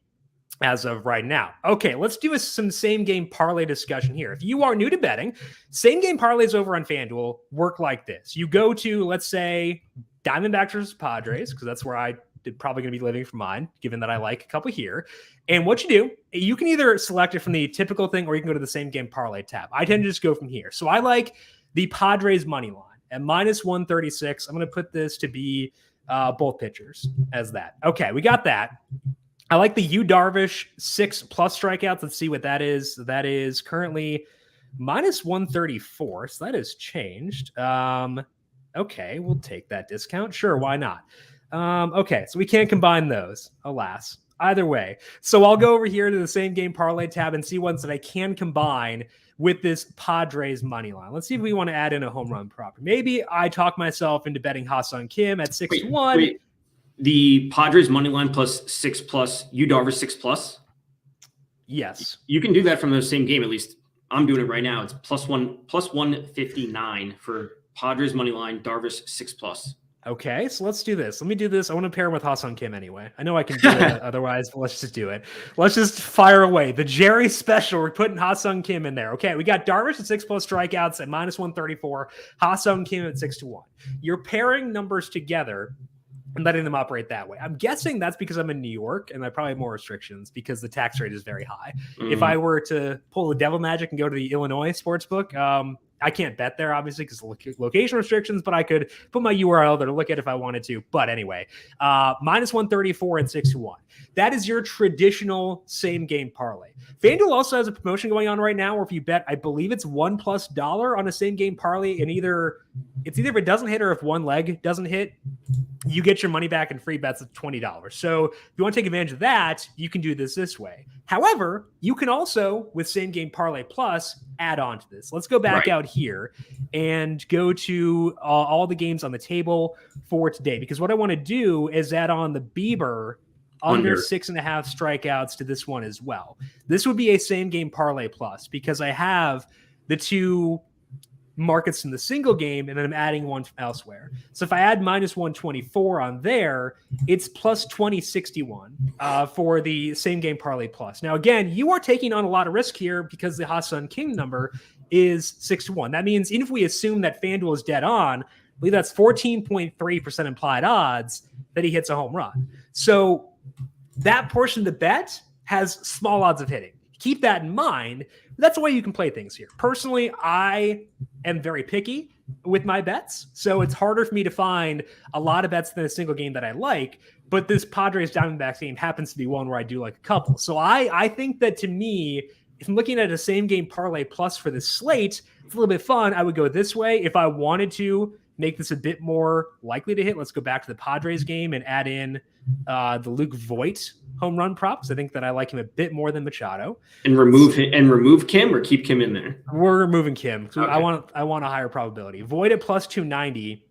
as of right now. Okay, let's do some same game parlay discussion here. If you are new to betting, same game parlays over on FanDuel work like this. You go to, let's say, Diamondbacks versus Padres, because that's where I probably going to be living for mine, given that I like a couple here. And what you do, you can either select it from the typical thing, or you can go to the same game parlay tab. I tend to just go from here. So I like the Padres money line at minus 136. I'm going to put this to be both pitchers as that. Okay, we got that. I like the Yu Darvish 6+ strikeouts. Let's see what that is. That is currently minus 134. So that has changed. Okay, we'll take that discount. Sure, why not? Okay, so we can't combine those, alas. Either way. So I'll go over here to the same game parlay tab and see ones that I can combine with this Padres money line. Let's see if we want to add in a home run prop. Maybe I talk myself into betting Ha-Seong Kim at 6-1. Wait. The Padres money line plus 6+, Yu Darvish 6+? Yes. You can do that from the same game, at least. I'm doing it right now. It's plus 159 for Padres money line, Darvish 6+. Okay, so let's do this. Let me do this. I want to pair him with Ha-Seong Kim anyway. I know I can do it otherwise, but let's just do it. Let's just fire away. The Jerry special. We're putting Ha-Seong Kim in there. Okay, we got Darvish at 6+ strikeouts at minus 134. Ha-Seong Kim at 6-1. You're pairing numbers together and letting them operate that way. I'm guessing that's because I'm in New York and I probably have more restrictions because the tax rate is very high. If I were to pull the devil magic and go to the Illinois sportsbook, I can't bet there, obviously, because location restrictions, but I could put my URL there to look at if I wanted to. But anyway, minus 134 and 6-1. That is your traditional same game parlay. FanDuel also has a promotion going on right now where if you bet, I believe it's $1+ on a same game parlay, and either if it doesn't hit or if one leg doesn't hit, you get your money back and free bets of $20. So if you want to take advantage of that, you can do this way. However, you can also, with Same Game Parlay Plus, add on to this. Let's go back out here and go to all the games on the table for today, because what I want to do is add on the Bieber under 6.5 strikeouts to this one as well. This would be a Same Game Parlay Plus because I have the two markets in the single game and then I'm adding one from elsewhere. So if I add minus 124 on there, it's plus 2061 for the Same Game Parlay Plus. Now, again, you are taking on a lot of risk here because the Ha-Seong Kim number is 6-1. That means even if we assume that FanDuel is dead on, I believe that's 14.3% implied odds that he hits a home run. So that portion of the bet has small odds of hitting. Keep that in mind. That's the way you can play things here. Personally, I am very picky with my bets, so it's harder for me to find a lot of bets than a single game that I like, but this Padres Diamondbacks game happens to be one where I do like a couple. So I think that, to me, if I'm looking at a Same Game Parlay Plus for this slate, it's a little bit fun. I would go this way. If I wanted to make this a bit more likely to hit, let's go back to the Padres game and add in the Luke Voit home run props. I think that I like him a bit more than Machado. And remove Kim or keep Kim in there? We're removing Kim. Okay. I want a higher probability. Voit at plus 290.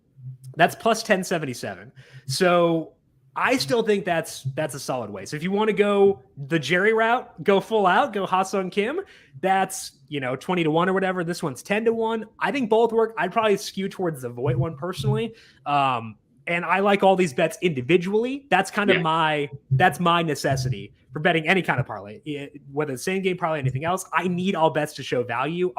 That's plus 1077. So I still think that's a solid way. So if you want to go the Jerry route, go full out, go Ha-Seong Kim, that's 20-1 or whatever. This one's 10-1. I think both work. I'd probably skew towards the Voit one personally. And I like all these bets individually. That's kind of my necessity for betting any kind of parlay, whether it's same game parlay, anything else. I need all bets to show value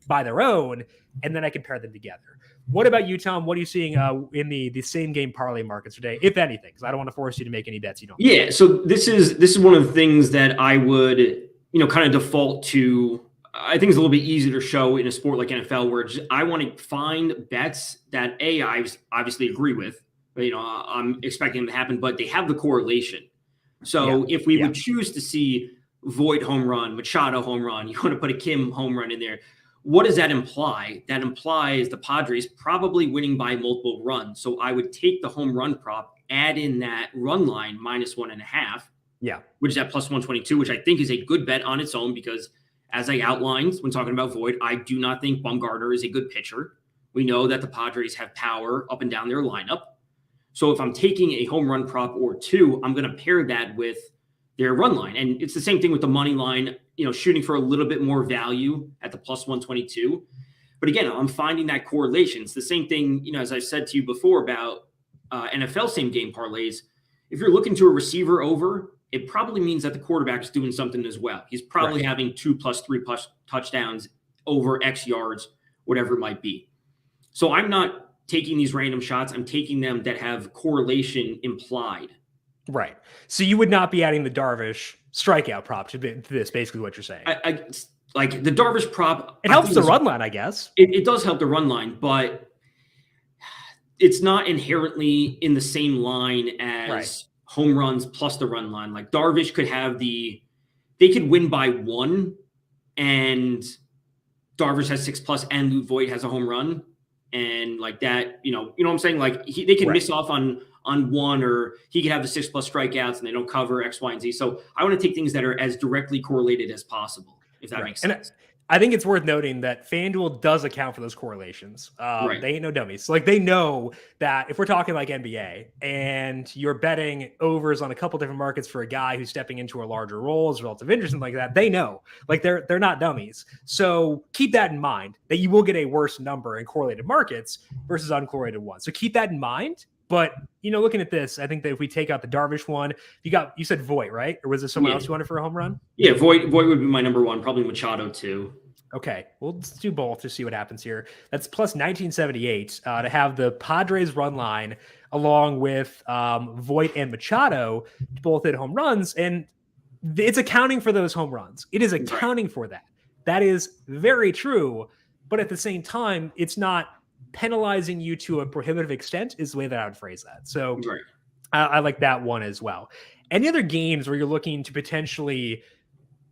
by their own, and then I can pair them together. What about you, Tom? What are you seeing in the same game parlay markets today, if anything? Because I don't want to force you to make any bets you don't. Yeah, so this is one of the things that I would kind of default to. I think it's a little bit easier to show in a sport like NFL, where I want to find bets that I obviously agree with. I'm expecting them to happen, but they have the correlation. So if we would choose to see Voit home run, Machado home run, you want to put a Kim home run in there, what does that imply? That implies the Padres probably winning by multiple runs. So I would take the home run prop, add in that run line -1.5. Yeah. Which is at +122, which I think is a good bet on its own because, as I outlined when talking about Voit, I do not think Bumgarner is a good pitcher. We know that the Padres have power up and down their lineup. So if I'm taking a home run prop or two, I'm going to pair that with their run line. And it's the same thing with the money line, shooting for a little bit more value at the +122. But again, I'm finding that correlation. It's the same thing, as I said to you before about NFL same game parlays. If you're looking to a receiver over, it probably means that the quarterback is doing something as well. He's probably having 2+, 3+ touchdowns over X yards, whatever it might be. So I'm not taking these random shots. I'm taking them that have correlation implied. Right. So you would not be adding the Darvish strikeout prop to this, basically what you're saying. I like the Darvish prop. It helps the run line, I guess. It does help the run line, but it's not inherently in the same line as home runs plus the run line. Like Darvish could have they could win by 1 and Darvish has 6+ and Lou Voit has a home run. And like that, you know what I'm saying? Like they can miss off on 1, or he could have the 6+ strikeouts and they don't cover X, Y, and Z. So I want to take things that are as directly correlated as possible, if that makes sense. And I think it's worth noting that FanDuel does account for those correlations. They ain't no dummies. Like they know that if we're talking like NBA and you're betting overs on a couple different markets for a guy who's stepping into a larger role as relative interest and like that, they know, like they're not dummies. So keep that in mind that you will get a worse number in correlated markets versus uncorrelated ones. So keep that in mind. But, looking at this, I think that if we take out the Darvish one, you said Voit, right? Or was there someone else you wanted for a home run? Yeah, Voit would be my number one, probably Machado too. Okay, well, let's do both to see what happens here. That's +1978 to have the Padres run line along with Voit and Machado both hit home runs. And it's accounting for those home runs. It is accounting for that. That is very true. But at the same time, it's not penalizing you to a prohibitive extent is the way that I would phrase that. So I like that one as well. Any other games where you're looking to potentially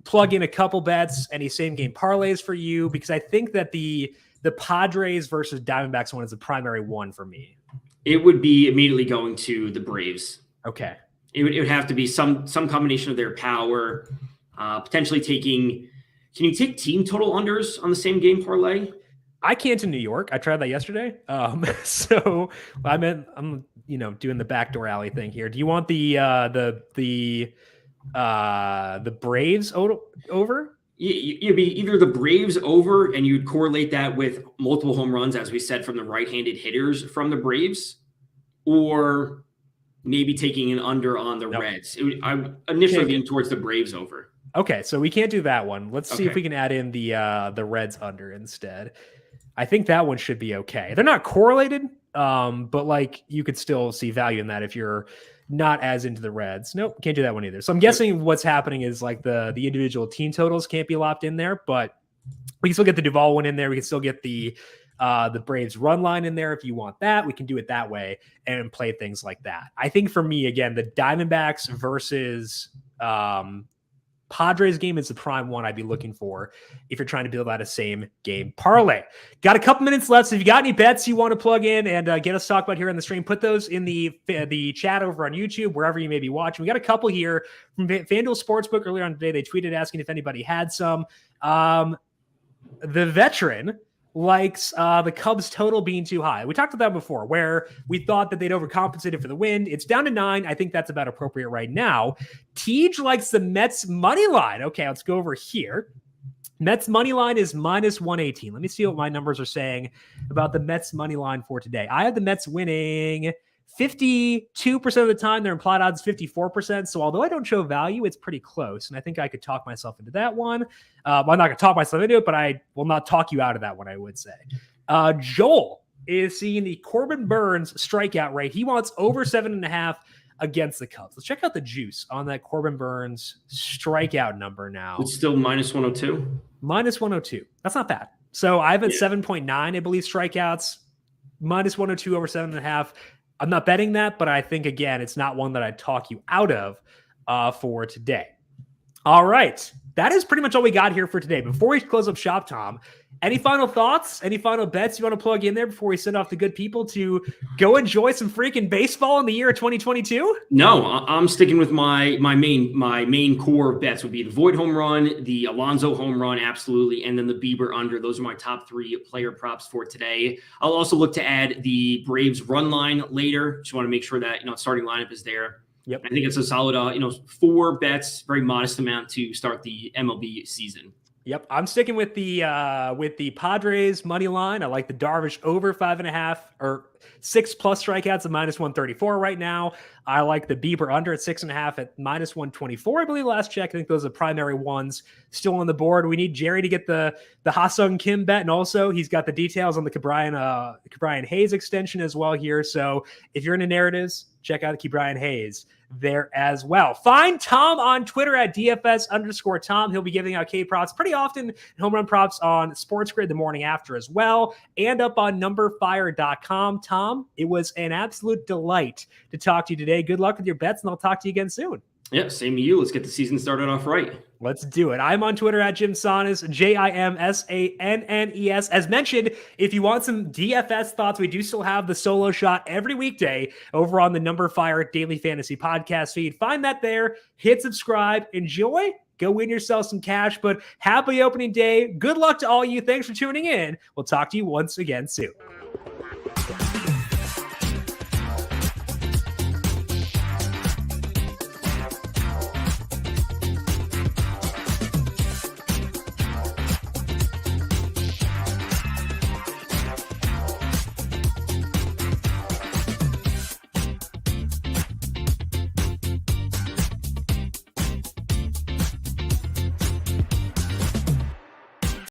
plug in a couple bets, any same game parlays for you? Because I think that the Padres versus Diamondbacks one is the primary one for me. It would be immediately going to the Braves. Okay. It would have to be some combination of their power, potentially taking. Can you take team total unders on the same game parlay? I can't in New York. I tried that yesterday. So I'm doing the backdoor alley thing here. Do you want the Braves over? It'd be either the Braves over, and you'd correlate that with multiple home runs, as we said, from the right-handed hitters from the Braves, or maybe taking an under on the Reds. I'm initially leaning towards the Braves over. Okay, so we can't do that one. Let's see if we can add in the Reds under instead. I think that one should be okay. They're not correlated, but like you could still see value in that if you're not as into the Reds. Nope, can't do that one either. So I'm guessing what's happening is like the individual team totals can't be lopped in there, but we can still get the Duvall one in there. We can still get the Braves run line in there if you want that. We can do it that way and play things like that. I think for me, again, the Diamondbacks versus Padres game is the prime one I'd be looking for if you're trying to build out a same game parlay. Got a couple minutes left. So if you got any bets you want to plug in and get us talk about here on the stream, put those in the chat over on YouTube, wherever you may be watching. We got a couple here from FanDuel Sportsbook earlier on today. They tweeted asking if anybody had some. The veteran likes the Cubs total being too high. We talked about that before, where we thought that they'd overcompensated for the wind. It's down to 9. I think that's about appropriate right now. Tej likes the Mets money line. Okay, let's go over here. Mets money line is -118. Let me see what my numbers are saying about the Mets money line for today. I have the Mets winning 52% of the time. Their implied odds 54%. So although I don't show value, it's pretty close. And I think I could talk myself into that one. I'm not going to talk myself into it, but I will not talk you out of that one, I would say. Joel is seeing the Corbin Burns strikeout rate. He wants over 7.5 against the Cubs. Let's check out the juice on that Corbin Burns strikeout number now. It's still -102. -102. That's not bad. So I've at 7.9, I believe, strikeouts. -102 over 7.5. I'm not betting that, but I think, again, it's not one that I'd talk you out of for today. All right. That is pretty much all we got here for today. Before we close up shop, Tom, any final thoughts? Any final bets you want to plug in there before we send off the good people to go enjoy some freaking baseball in the year of 2022? No, I'm sticking with my main core bets would be the Voit home run, the Alonso home run, absolutely, and then the Bieber under. Those are my top 3 player props for today. I'll also look to add the Braves run line later. Just want to make sure that starting lineup is there. Yep. I think it's a solid 4 bets, very modest amount to start the MLB season. Yep, I'm sticking with the Padres money line. I like the Darvish over 5.5 or 6+ strikeouts at -134 right now. I like the Bieber under at 6.5 at -124. I believe last check. I think those are the primary ones still on the board. We need Jerry to get the Ha-Sung Kim bet, and also he's got the details on the Ke'Bryan Hayes extension as well here. So if you're into narratives, check out Ke'Bryan Hayes there as well. Find Tom on Twitter at DFS_Tom. He'll be giving out K props pretty often and home run props on Sports Grid the morning after as well, and up on numberFire.com. Tom, it was an absolute delight to talk to you today. Good luck with your bets, and I'll talk to you again soon. Yeah, same to you. Let's get the season started off right. Let's do it. I'm on Twitter at Jim Sannes, JIMSANNES. As mentioned, if you want some DFS thoughts, we do still have the solo shot every weekday over on the numberFire Daily Fantasy Podcast feed. Find that there. Hit subscribe. Enjoy. Go win yourself some cash. But happy opening day. Good luck to all you. Thanks for tuning in. We'll talk to you once again soon.